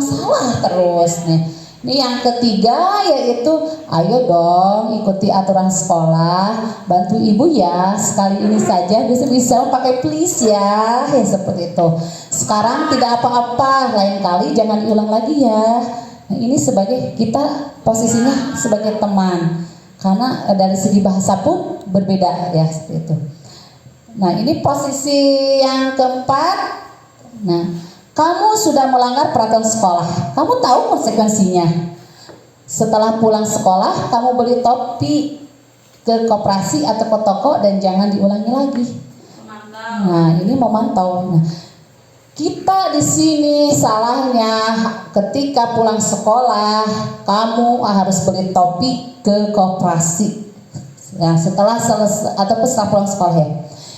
Speaker 3: Salah terus nih. Ini yang ketiga yaitu ayo dong ikuti aturan sekolah, bantu ibu ya sekali ini saja, bisa pakai please ya, seperti itu. Sekarang tidak apa-apa, lain kali jangan diulang lagi ya. Nah, ini sebagai kita posisinya sebagai teman, karena dari segi bahasa pun berbeda ya, seperti itu. Nah ini posisi yang keempat. Nah, kamu sudah melanggar peraturan sekolah. Kamu tahu konsekuensinya. Setelah pulang sekolah, kamu beli topi ke koperasi atau ke toko dan jangan diulangi lagi. Nah, ini memantau. Nah, kita di sini salahnya ketika pulang sekolah, kamu harus beli topi ke koperasi. Ya, setelah selesai atau setelah pulang sekolah ya.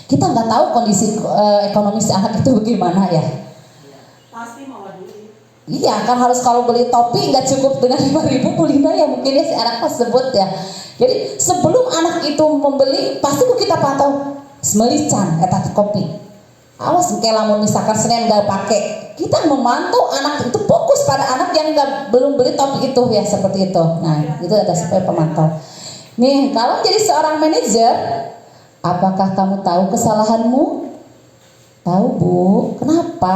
Speaker 3: Kita nggak tahu kondisi ekonomi si anak itu bagaimana ya.
Speaker 2: Pasti mau duit.
Speaker 3: Iya kan, harus kalau beli topi nggak cukup dengan 5.000 kulina ya mungkin ya si anak tersebut ya. Jadi sebelum anak itu membeli pasti kita pantau semelican eta kopi. Awas engke lamun misalkan Senin nggak pakai, kita memantau anak itu fokus pada anak yang belum beli topi itu ya, seperti itu. Nah itu ada supaya pemantau. Nih kalau jadi seorang manajer, apakah kamu tahu kesalahanmu? Tahu Bu, kenapa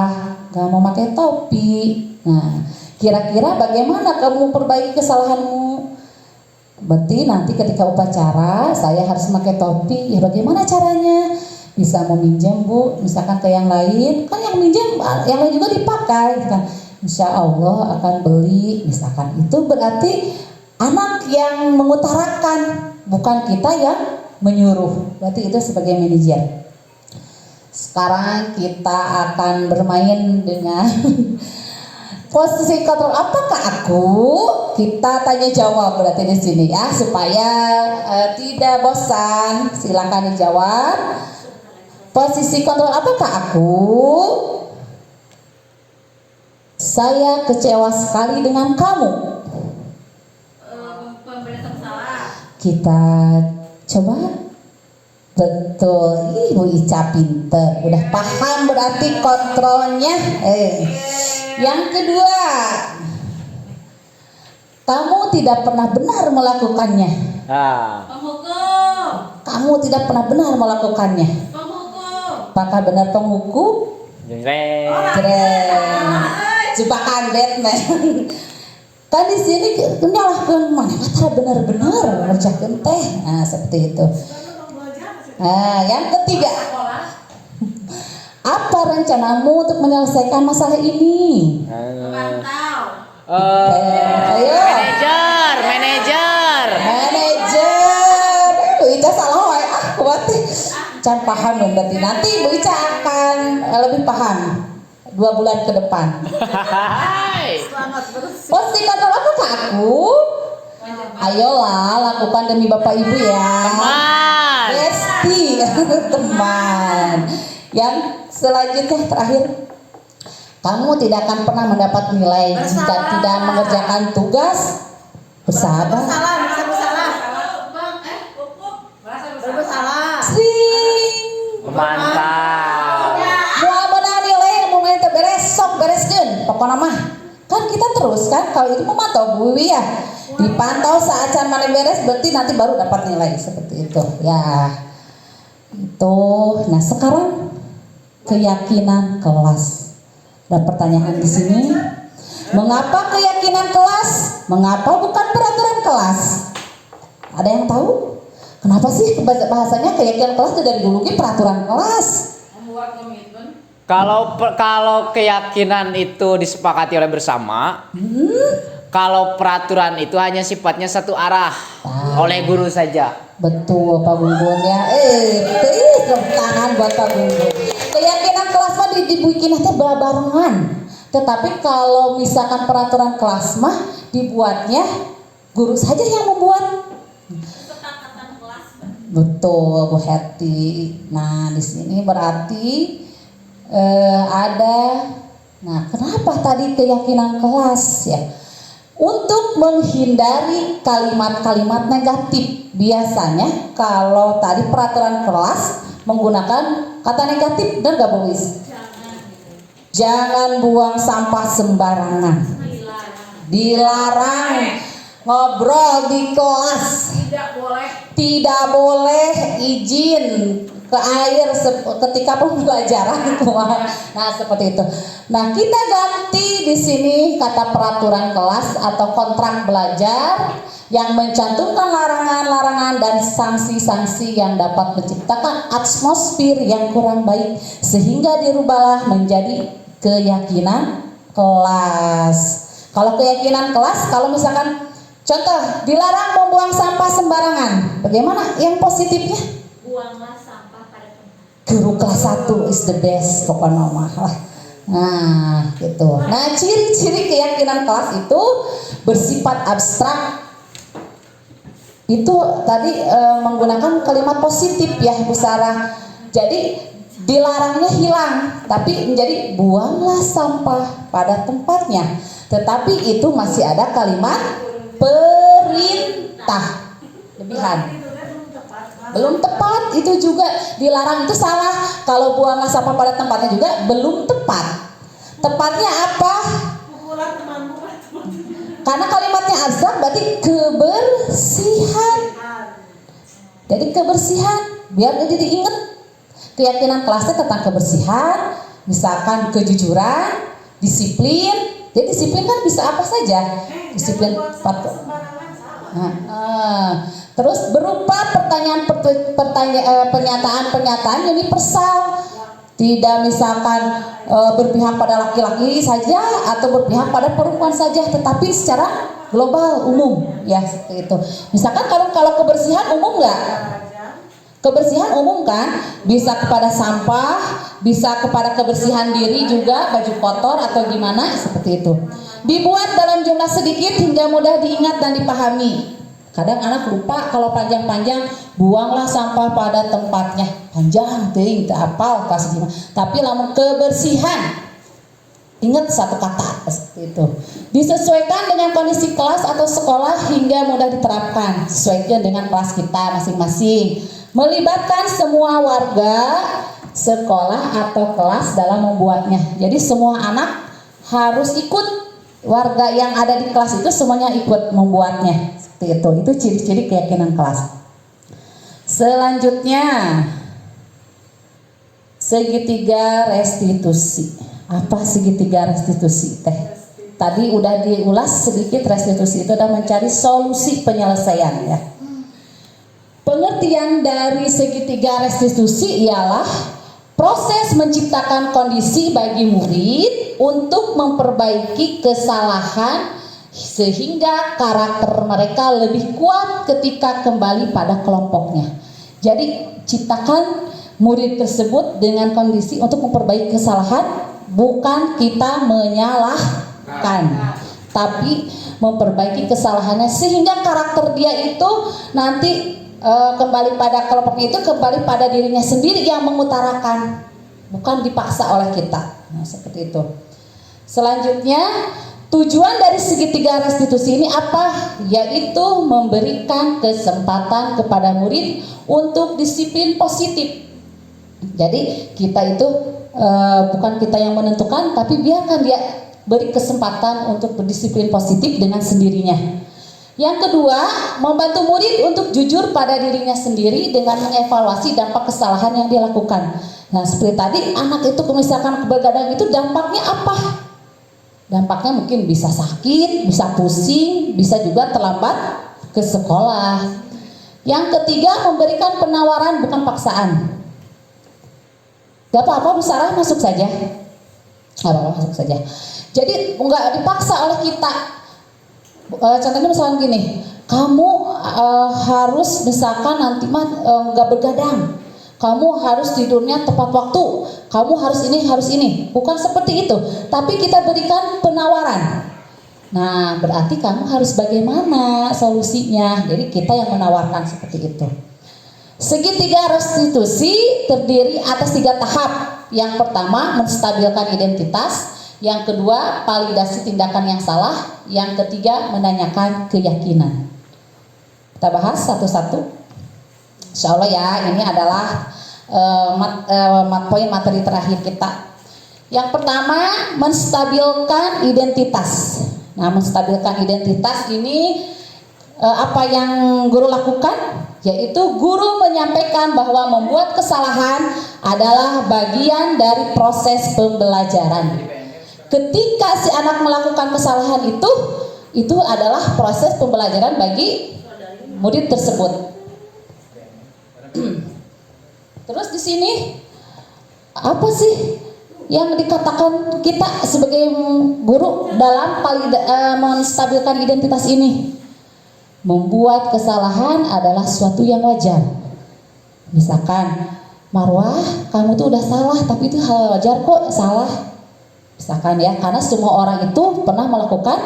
Speaker 3: gak mau pakai topi? Nah, kira-kira bagaimana kamu memperbaiki kesalahanmu? Berarti nanti ketika upacara saya harus pakai topi. Ya bagaimana caranya? Bisa meminjam Bu, misalkan ke yang lain. Kan yang minjam, yang lain juga dipakai kan. Insya Allah akan beli. Misalkan itu berarti anak yang mengutarakan, bukan kita yang menyuruh. Berarti itu sebagai manajer. Sekarang kita akan bermain dengan posisi kontrol. Apakah aku? Kita tanya jawab berarti di sini ya, supaya tidak bosan. Silakan dijawab. Posisi kontrol, apakah aku? Saya kecewa sekali dengan kamu.
Speaker 2: Pemerintah salah.
Speaker 3: Kita coba. Betul, Ibu Ica pinter, udah paham berarti kontrolnya. Yang kedua, kamu tidak pernah benar melakukannya.
Speaker 2: Penghukum.
Speaker 3: Kamu tidak pernah benar melakukannya.
Speaker 2: Penghukum.
Speaker 3: Apakah benar penghukum?
Speaker 4: Jreng.
Speaker 3: Jebakan Batman. Kan di sini nyalahkan mana kata benar-benar ngerjakan teh. Nah, seperti itu. Nah, yang ketiga, apa rencanamu untuk menyelesaikan masalah ini?
Speaker 2: Pemantau.
Speaker 3: Ayo,
Speaker 4: Manajer.
Speaker 3: manajer. Bu Ica salah wae berarti can paham dong berarti. Nanti Bu Ica akan lebih paham 2 bulan ke depan.
Speaker 2: Selamat bersih.
Speaker 3: Posting atau apakah aku? Ayolah, lakukan demi Bapak Ibu ya.
Speaker 4: Teman.
Speaker 3: Besti, teman. Yang selanjutnya terakhir, kamu tidak akan pernah mendapat nilai jika tidak mengerjakan tugas. Bersabar.
Speaker 2: Bersalah, merasa bersalah. Bersalah.
Speaker 3: Sing.
Speaker 4: Mantap.
Speaker 3: Mau menang nilai mau main beres sok bereskeun. Pokoknya mah kan kita terus kan kalau itu memantau Bu Wiwi ya. Dipantau saat can mana beres berarti nanti baru dapat nilai seperti itu. Ya. Itu. Nah, sekarang keyakinan kelas. Ada pertanyaan di sini. Mengapa keyakinan kelas? Mengapa bukan peraturan kelas? Ada yang tahu? Kenapa sih bahasanya keyakinan kelas itu dari dulu peraturan kelas?
Speaker 2: Membuat komitmen.
Speaker 4: Kalau keyakinan itu disepakati oleh bersama, kalau peraturan itu hanya sifatnya satu arah oleh guru saja.
Speaker 3: Betul Pak Gungun ya. Tepuk tangan buat Pak Gungun. Keyakinan kelas mah dibikin teh barengan. Tetapi kalau misalkan peraturan kelas mah dibuatnya guru saja yang membuat.
Speaker 2: Kesepakatan kelas.
Speaker 3: Betul Bu Heti. Nah, di sini berarti ada. Nah, kenapa tadi keyakinan kelas ya? Untuk menghindari kalimat-kalimat negatif. Biasanya kalau tadi peraturan kelas menggunakan kata negatif, dan gak Bu Wis? Jangan buang sampah sembarangan. Dilarang ngobrol di kelas. Tidak boleh izin ke air ketika pembelajaran. Nah, seperti itu. Nah, kita ganti di sini kata peraturan kelas atau kontrak belajar yang mencantumkan larangan-larangan dan sanksi-sanksi yang dapat menciptakan atmosfer yang kurang baik sehingga dirubahlah menjadi keyakinan kelas. Kalau keyakinan kelas, kalau misalkan contoh dilarang membuang sampah sembarangan, bagaimana yang positifnya?
Speaker 2: Buanglah sampah pada tempat.
Speaker 3: Guru kelas 1 is the best pokoknya mah. Nah, gitu. Nah, ciri-ciri keyakinan kelas itu bersifat abstrak. Itu tadi menggunakan kalimat positif ya Bu Sarah. Jadi dilarangnya hilang, tapi menjadi buanglah sampah pada tempatnya. Tetapi itu masih ada kalimat perintah. Lebihan. Belum tepat, itu juga dilarang, itu salah. Kalau buanglah sampah pada tempatnya juga belum tepat. Tepatnya apa?
Speaker 2: Pukulan temanmu.
Speaker 3: Karena kalimatnya abstrak berarti kebersihan. Jadi kebersihan, biar dia jadi inget. Keyakinan kelasnya tentang kebersihan, misalkan kejujuran, disiplin. Jadi disiplin kan bisa apa saja. Disiplin terus berupa pernyataan-pernyataan universal. Tidak misalkan berpihak pada laki-laki saja atau berpihak pada perempuan saja, tetapi secara global umum ya seperti itu. Misalkan kalau kebersihan umum nggak? Kebersihan umum kan, bisa kepada sampah, bisa kepada kebersihan diri juga, baju kotor atau gimana seperti itu. Dibuat dalam jumlah sedikit hingga mudah diingat dan dipahami. Kadang anak lupa kalau panjang-panjang, buanglah sampah pada tempatnya. Panjang, ting, apal kasih gimana. Tapi lamun kebersihan, ingat satu kata seperti itu. Disesuaikan dengan kondisi kelas atau sekolah hingga mudah diterapkan. Sesuaikan dengan kelas kita masing-masing. Melibatkan semua warga, sekolah atau kelas dalam membuatnya. Jadi semua anak harus ikut, warga yang ada di kelas itu semuanya ikut membuatnya. Seperti itu. Itu ciri-ciri keyakinan kelas. Selanjutnya, segitiga restitusi. Apa segitiga restitusi teh? Tadi udah diulas sedikit. Restitusi itu adalah mencari solusi penyelesaian ya. Pengertian dari segitiga restitusi ialah proses menciptakan kondisi bagi murid untuk memperbaiki kesalahan sehingga karakter mereka lebih kuat ketika kembali pada kelompoknya. Jadi ciptakan murid tersebut dengan kondisi untuk memperbaiki kesalahan, bukan kita menyalahkan, tapi memperbaiki kesalahannya sehingga karakter dia itu nanti kembali pada kelompoknya, itu kembali pada dirinya sendiri yang mengutarakan, bukan dipaksa oleh kita. Nah, seperti itu. Selanjutnya, tujuan dari segitiga restitusi ini apa? Yaitu memberikan kesempatan kepada murid untuk disiplin positif. Jadi kita itu bukan kita yang menentukan, tapi biarkan dia beri kesempatan untuk berdisiplin positif dengan sendirinya. Yang kedua, membantu murid untuk jujur pada dirinya sendiri dengan mengevaluasi dampak kesalahan yang dilakukan. Nah, seperti tadi, anak itu misalkan begadang itu dampaknya apa? Dampaknya mungkin bisa sakit, bisa pusing, bisa juga terlambat ke sekolah. Yang ketiga, memberikan penawaran bukan paksaan. Gak apa-apa Bu Sarah, masuk saja. Gak apa-apa, masuk saja. Jadi nggak dipaksa oleh kita. Contohnya misalnya gini, kamu harus misalkan nanti nggak begadang, kamu harus tidurnya tepat waktu, kamu harus ini, bukan seperti itu, tapi kita berikan penawaran. Nah, berarti kamu harus bagaimana solusinya, jadi kita yang menawarkan seperti itu. Segitiga restitusi terdiri atas 3 tahap. Yang pertama, menstabilkan identitas. Yang kedua, validasi tindakan yang salah. Yang ketiga, menanyakan keyakinan. Kita bahas satu-satu. Insya Allah ya, ini adalah poin materi terakhir kita. Yang pertama, menstabilkan identitas. Nah, menstabilkan identitas ini apa yang guru lakukan? Yaitu guru menyampaikan bahwa membuat kesalahan adalah bagian dari proses pembelajaran. Ketika si anak melakukan kesalahan itu adalah proses pembelajaran bagi murid tersebut. Terus di sini apa sih yang dikatakan kita sebagai guru dalam menstabilkan identitas ini? Membuat kesalahan adalah sesuatu yang wajar. Misalkan, Marwah, kamu tuh udah salah, tapi itu hal wajar kok salah. Misalkan ya, karena semua orang itu pernah melakukan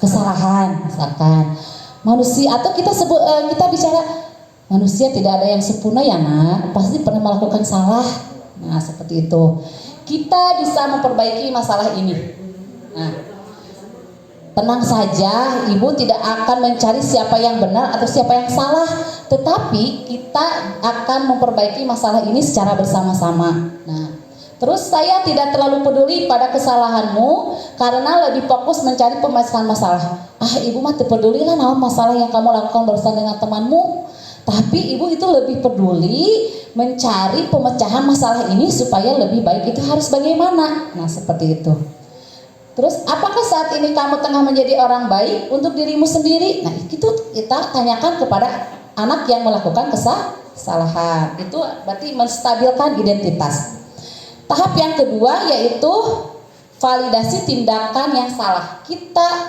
Speaker 3: kesalahan. Misalkan manusia, atau kita bicara manusia tidak ada yang sempurna ya nak, pasti pernah melakukan salah. Nah, seperti itu. Kita bisa memperbaiki masalah ini. Nah, tenang saja, ibu tidak akan mencari siapa yang benar atau siapa yang salah, tetapi kita akan memperbaiki masalah ini secara bersama-sama. Nah, terus saya tidak terlalu peduli pada kesalahanmu karena lebih fokus mencari pemecahan masalah. Ibu mah pedulilah naon masalah yang kamu lakukan barusan dengan temanmu. Tapi ibu itu lebih peduli mencari pemecahan masalah ini supaya lebih baik itu harus bagaimana. Nah, seperti itu. Terus apakah saat ini kamu tengah menjadi orang baik untuk dirimu sendiri? Nah, itu kita tanyakan kepada anak yang melakukan kesalahan. Itu berarti menstabilkan identitas. Tahap yang kedua yaitu validasi tindakan yang salah. Kita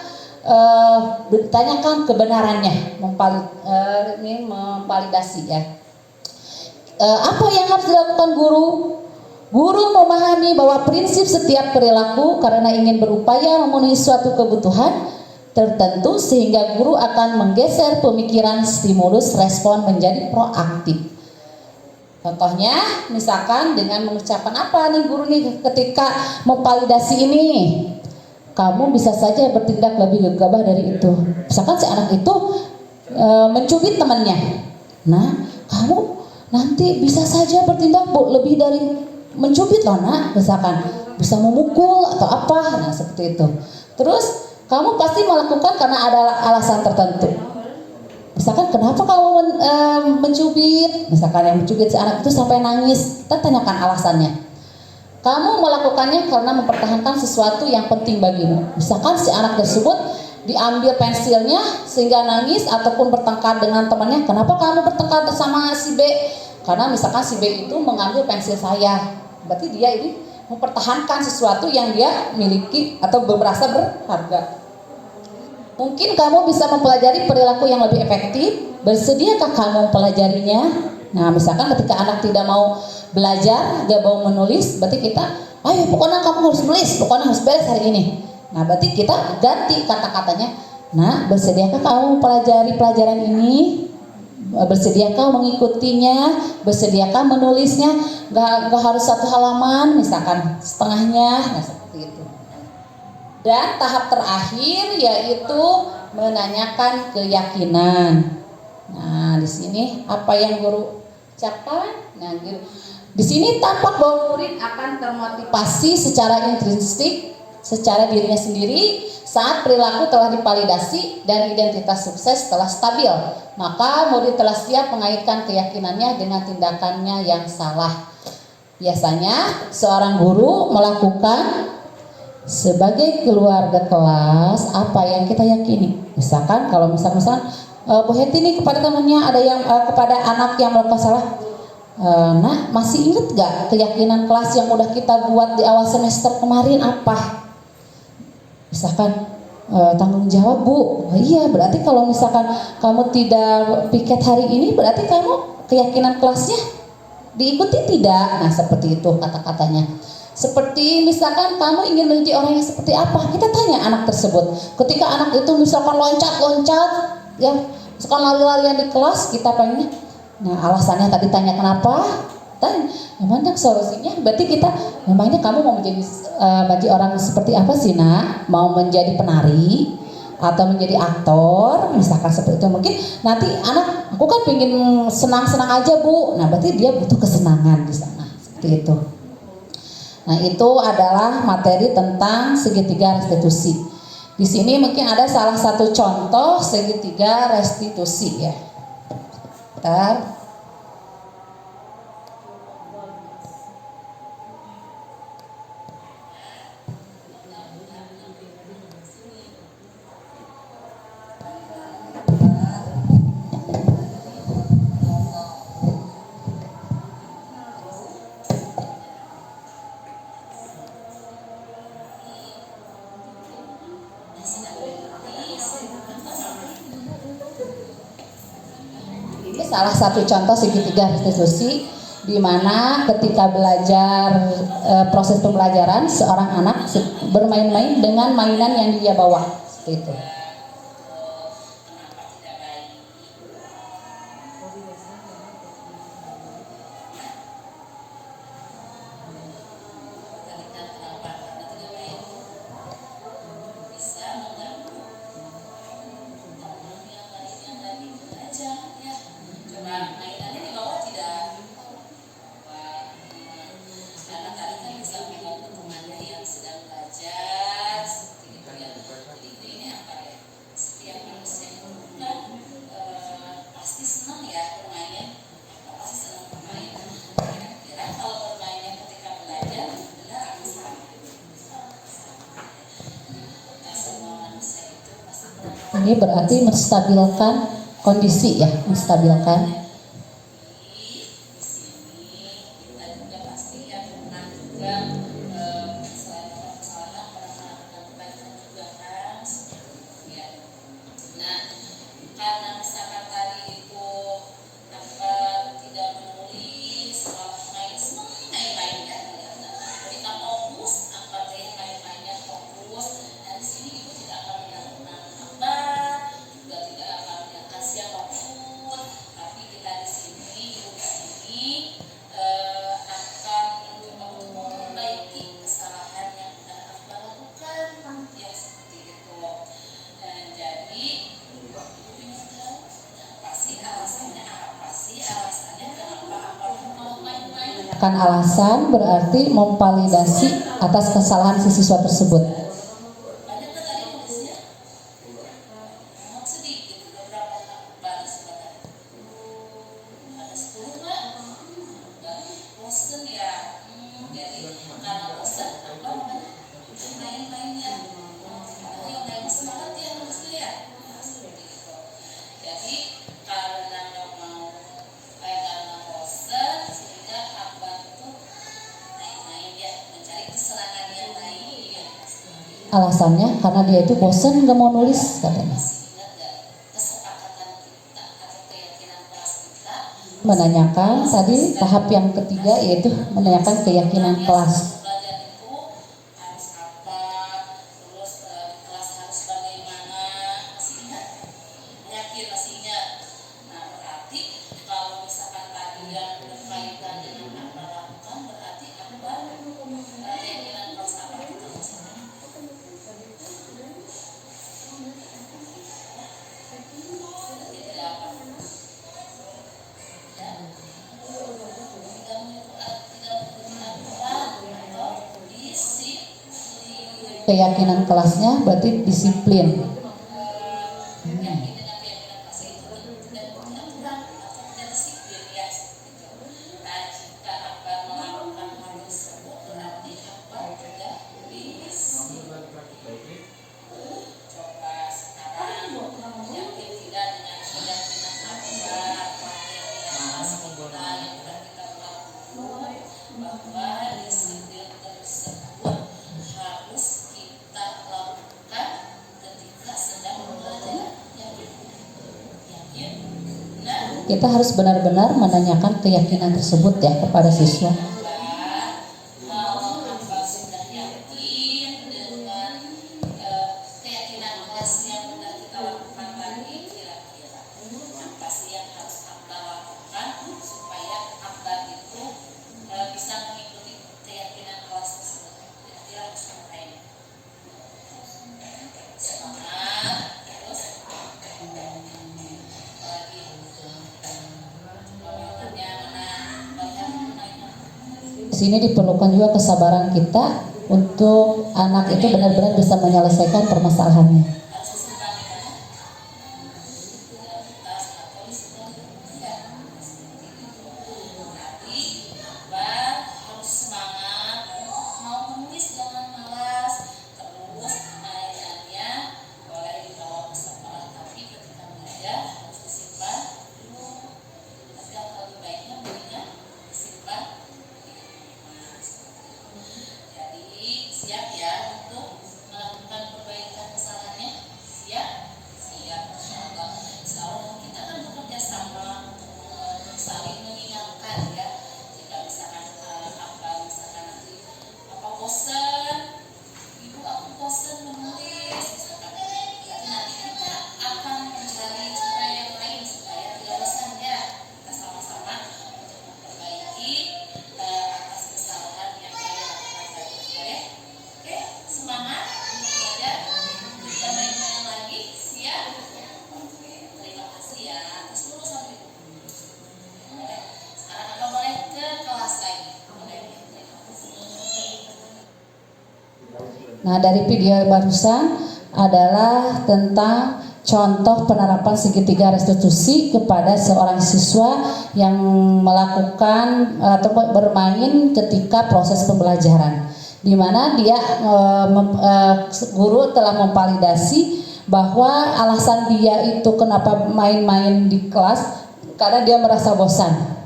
Speaker 3: ditanyakan kebenarannya, memvalidasi ya. Apa yang harus dilakukan guru? Guru memahami bahwa prinsip setiap perilaku karena ingin berupaya memenuhi suatu kebutuhan tertentu sehingga guru akan menggeser pemikiran stimulus respon menjadi proaktif. Contohnya misalkan dengan mengucapkan apa nih guru nih ketika memvalidasi ini, kamu bisa saja bertindak lebih gegabah dari itu. Misalkan si anak itu mencubit temannya, nah kamu nanti bisa saja bertindak lebih dari mencubit loh nak, misalkan bisa memukul atau apa, nah seperti itu. Terus kamu pasti melakukan karena ada alasan tertentu. Misalkan kenapa kamu mencubit? Misalkan yang mencubit si anak itu sampai nangis, kita tanyakan alasannya. Kamu melakukannya karena mempertahankan sesuatu yang penting bagimu. Misalkan si anak tersebut diambil pensilnya sehingga nangis ataupun bertengkar dengan temannya. Kenapa kamu bertengkar sama si B? Karena misalkan si B itu mengambil pensil saya. Berarti dia ini mempertahankan sesuatu yang dia miliki atau merasa berharga. Mungkin kamu bisa mempelajari perilaku yang lebih efektif. Bersediakah kamu mempelajarinya? Nah, misalkan ketika anak tidak mau belajar, dia mau menulis, berarti kita, ayo pokoknya kamu harus menulis, pokoknya harus beres hari ini. Nah, berarti kita ganti kata-katanya. Nah, bersediakah kamu mempelajari pelajaran ini? Bersediakah mengikutinya? Bersediakah menulisnya? Gak harus satu halaman, misalkan setengahnya, nah seperti itu. Dan tahap terakhir yaitu menanyakan keyakinan. Nah, di sini apa yang guru ucapkan? Nah, di sini tampak bahwa murid akan termotivasi secara intrinsik, secara dirinya sendiri saat perilaku telah divalidasi dan identitas sukses telah stabil. Maka murid telah siap mengaitkan keyakinannya dengan tindakannya yang salah. Biasanya seorang guru melakukan sebagai keluarga kelas apa yang kita yakini. Misalkan kalau misalkan Bu Heti ini kepada temannya ada yang kepada anak yang melakukan salah. Nah, masih ingat gak keyakinan kelas yang udah kita buat di awal semester kemarin apa? Misalkan tanggung jawab Bu. Oh, iya, berarti kalau misalkan kamu tidak piket hari ini berarti kamu keyakinan kelasnya diikuti tidak? Nah, seperti itu kata-katanya. Seperti misalkan kamu ingin menjadi orang yang seperti apa? Kita tanya anak tersebut. Ketika anak itu misalkan loncat-loncat, ya, misalkan lari-larian di kelas, kita pengennya, nah alasannya tadi tanya kenapa? Tanya, memangnya solusinya? Berarti kita, memangnya kamu mau menjadi orang seperti apa sih nak? Mau menjadi penari? Atau menjadi aktor? Misalkan seperti itu. Mungkin nanti anak, aku kan pengen senang-senang aja Bu. Nah berarti dia butuh kesenangan di sana. Seperti itu. Nah, itu adalah materi tentang segitiga restitusi. Di sini mungkin ada salah satu contoh segitiga restitusi ya. Bentar. Salah satu contoh segitiga restitusi di mana ketika belajar proses pembelajaran seorang anak bermain-main dengan mainan yang dia bawa seperti itu. Ini berarti menstabilkan kondisi ya, menstabilkan. Kan alasan berarti memvalidasi atas kesalahan si siswa tersebut. Alasannya karena dia itu bosan nggak mau nulis katanya. Menanyakan tadi tahap yang ketiga yaitu menanyakan keyakinan kelas. Keyakinan kelasnya berarti disiplin. Kita harus benar-benar menanyakan keyakinan tersebut ya kepada siswa. Di sini diperlukan juga kesabaran kita untuk anak itu benar-benar bisa menyelesaikan permasalahannya. Nah, dari video barusan adalah tentang contoh penerapan segitiga restitusi kepada seorang siswa yang melakukan atau bermain ketika proses pembelajaran, di mana dia guru telah memvalidasi bahwa alasan dia itu kenapa main-main di kelas karena dia merasa bosan.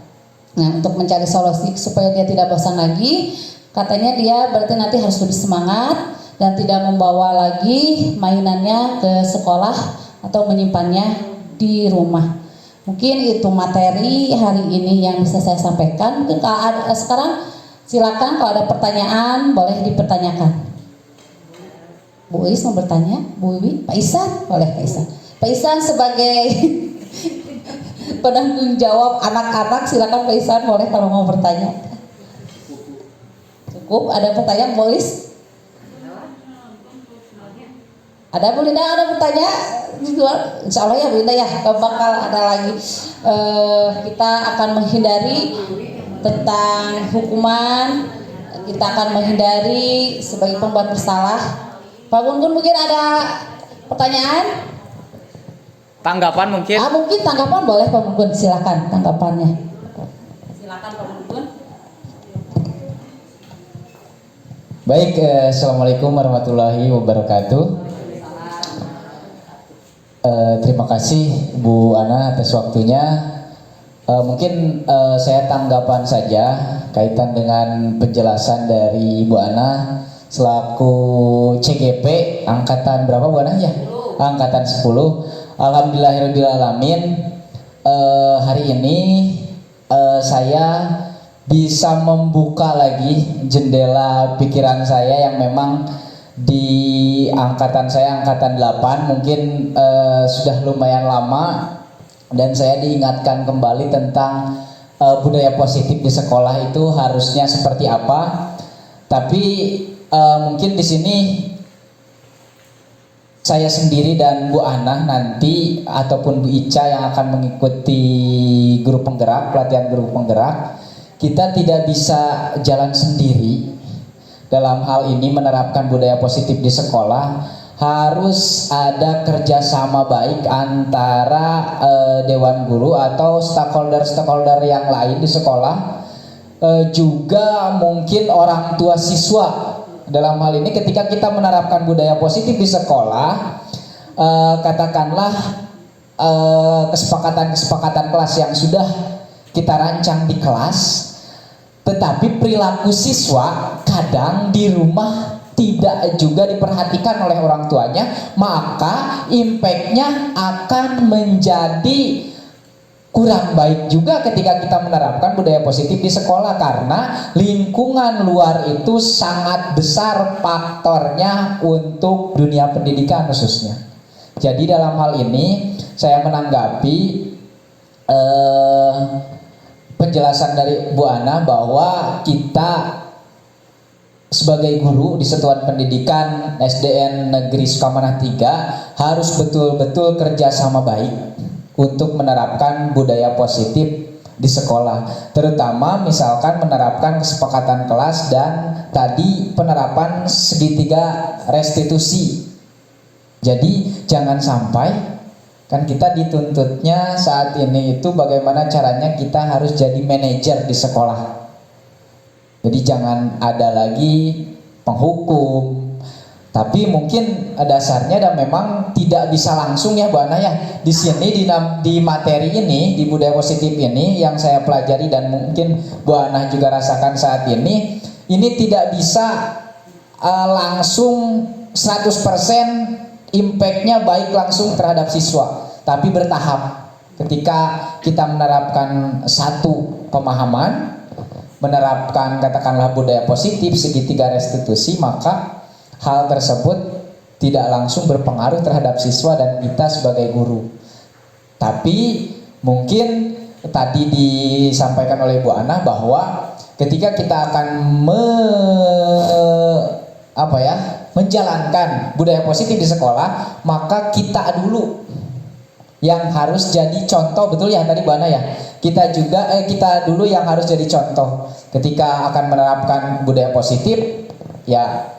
Speaker 3: Nah, untuk mencari solusi supaya dia tidak bosan lagi, katanya dia berarti nanti harus lebih semangat dan tidak membawa lagi mainannya ke sekolah atau menyimpannya di rumah. Mungkin itu materi hari ini yang bisa saya sampaikan. Mungkin kalau ada, sekarang silakan kalau ada pertanyaan boleh dipertanyakan. Bu Is mau bertanya, Bu Wiwi, Pak Isan, boleh Pak Isan. Pak Isan sebagai penanggung jawab anak-anak, silakan Pak Isan boleh kalau mau bertanya. Cukup, ada pertanyaan Bu Is? Ada Bu Linda, ada bertanya? Insya Allah ya Bu Linda ya, gak bakal ada lagi. Kita akan menghindari tentang hukuman, kita akan menghindari sebagai pembuat bersalah. Pak Gun mungkin ada pertanyaan?
Speaker 4: Tanggapan mungkin?
Speaker 3: Mungkin tanggapan boleh Pak Gun, silakan tanggapannya. Silakan Pak Gun.
Speaker 5: Baik, assalamualaikum warahmatullahi wabarakatuh. Terima kasih Bu Ana atas waktunya. Mungkin saya tanggapan saja kaitan dengan penjelasan dari Bu Ana selaku CGP angkatan berapa Bu Ana ya? Angkatan 10. Alhamdulillahirrahmanirrahim. Hari ini saya bisa membuka lagi jendela pikiran saya yang memang di angkatan saya angkatan 8 mungkin sudah lumayan lama, dan saya diingatkan kembali tentang budaya positif di sekolah itu harusnya seperti apa. Tapi mungkin di sini saya sendiri dan Bu Ana nanti ataupun Bu Ica yang akan mengikuti guru penggerak, pelatihan guru penggerak, kita tidak bisa jalan sendiri dalam hal ini menerapkan budaya positif di sekolah. Harus ada kerjasama baik antara dewan guru atau stakeholder yang lain di sekolah, juga mungkin orang tua siswa. Dalam hal ini ketika kita menerapkan budaya positif di sekolah, katakanlah kesepakatan kelas yang sudah kita rancang di kelas, tetapi perilaku siswa kadang di rumah tidak juga diperhatikan oleh orang tuanya, maka impact-nya akan menjadi kurang baik juga ketika kita menerapkan budaya positif di sekolah, karena lingkungan luar itu sangat besar faktornya untuk dunia pendidikan khususnya. Jadi dalam hal ini saya menanggapi penjelasan dari Bu Ana bahwa kita sebagai guru di Satuan Pendidikan SDN Negeri Sukamanah 3 harus betul-betul kerjasama baik untuk menerapkan budaya positif di sekolah, terutama misalkan menerapkan kesepakatan kelas dan tadi penerapan segitiga restitusi. Jadi jangan sampai, kan kita dituntutnya saat ini itu bagaimana caranya kita harus jadi manajer di sekolah. Jadi jangan ada lagi penghukum, tapi mungkin dasarnya dan memang tidak bisa langsung ya Bu Ana ya. Di sini di materi ini, di budaya positif ini yang saya pelajari dan mungkin Bu Ana juga rasakan saat ini tidak bisa langsung 100% impact-nya baik langsung terhadap siswa, tapi bertahap. Ketika kita menerapkan satu pemahaman, menerapkan katakanlah budaya positif segitiga restitusi, maka hal tersebut tidak langsung berpengaruh terhadap siswa dan kita sebagai guru. Tapi mungkin tadi disampaikan oleh Bu Ana bahwa ketika kita akan menjalankan budaya positif di sekolah, maka kita dulu yang harus jadi contoh, betul ya tadi Bu Ana ya. Kita dulu yang harus jadi contoh ketika akan menerapkan budaya positif ya.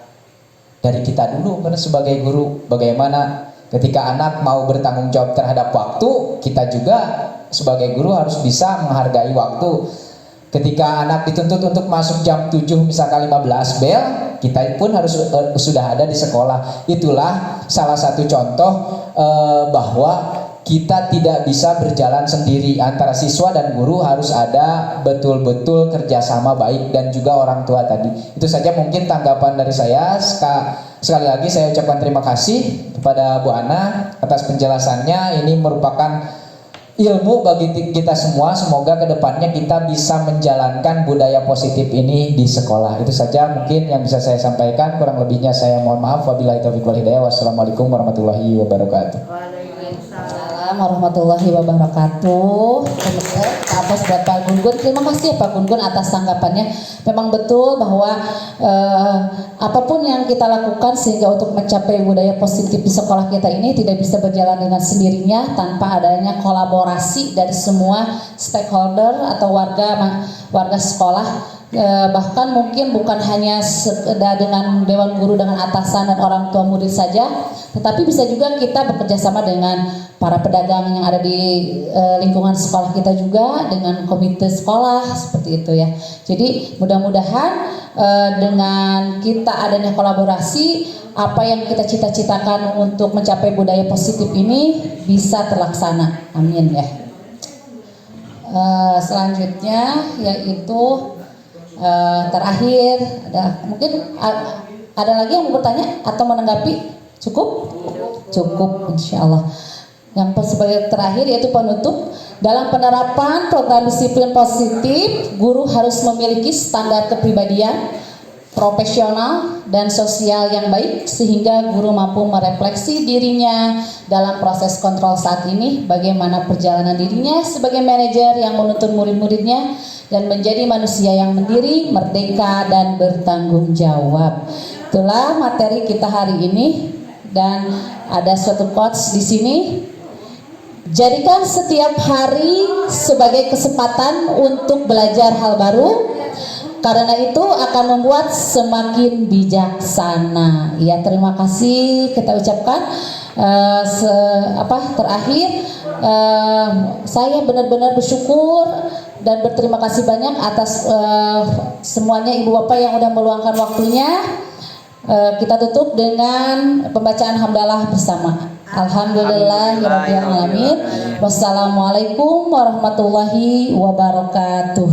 Speaker 5: Dari kita dulu sebagai guru, bagaimana ketika anak mau bertanggung jawab terhadap waktu, kita juga sebagai guru harus bisa menghargai waktu. Ketika anak dituntut untuk masuk jam 7 misalkan 15 bel, kita pun harus sudah ada di sekolah. Itulah salah satu contoh bahwa kita tidak bisa berjalan sendiri, antara siswa dan guru harus ada betul-betul kerjasama baik dan juga orang tua tadi. Itu saja mungkin tanggapan dari saya. Sekali lagi saya ucapkan terima kasih kepada Bu Ana atas penjelasannya. Ini merupakan ilmu bagi kita semua. Semoga kedepannya kita bisa menjalankan budaya positif ini di sekolah. Itu saja mungkin yang bisa saya sampaikan. Kurang lebihnya saya mohon maaf. Wabillahi taufiq wal hidayah. Wassalamualaikum warahmatullahi wabarakatuh.
Speaker 3: Waalaikumsalam warahmatullahi wabarakatuh. request buat Pak Gun-Gun. Terima kasih ya Pak Gun-Gun atas tanggapannya. Memang betul bahwa apapun yang kita lakukan sehingga untuk mencapai budaya positif di sekolah kita ini tidak bisa berjalan dengan sendirinya tanpa adanya kolaborasi dari semua stakeholder atau warga sekolah. Bahkan mungkin bukan hanya sekedar dengan dewan guru, dengan atasan dan orang tua murid saja, tetapi bisa juga kita bekerja sama dengan para pedagang yang ada di lingkungan sekolah kita juga, dengan komite sekolah seperti itu ya. Jadi mudah-mudahan dengan kita adanya kolaborasi, apa yang kita cita-citakan untuk mencapai budaya positif ini bisa terlaksana. Amin ya. Selanjutnya yaitu terakhir, mungkin ada lagi yang mau bertanya atau menanggapi? Cukup insya Allah. Yang sebagai terakhir yaitu penutup, dalam penerapan program disiplin positif, guru harus memiliki standar kepribadian profesional dan sosial yang baik sehingga guru mampu merefleksi dirinya dalam proses kontrol saat ini, bagaimana perjalanan dirinya sebagai manajer yang menuntun murid-muridnya dan menjadi manusia yang mandiri, merdeka dan bertanggung jawab. Itulah materi kita hari ini, dan ada suatu quotes di sini. Jadikan setiap hari sebagai kesempatan untuk belajar hal baru, karena itu akan membuat semakin bijaksana. Ya, terima kasih kita ucapkan. Terakhir, saya benar-benar bersyukur dan berterima kasih banyak atas semuanya ibu bapak yang udah meluangkan waktunya. Kita tutup dengan pembacaan hamdalah bersama. Alhamdulillahirabbil alamin. Wassalamualaikum warahmatullahi wabarakatuh.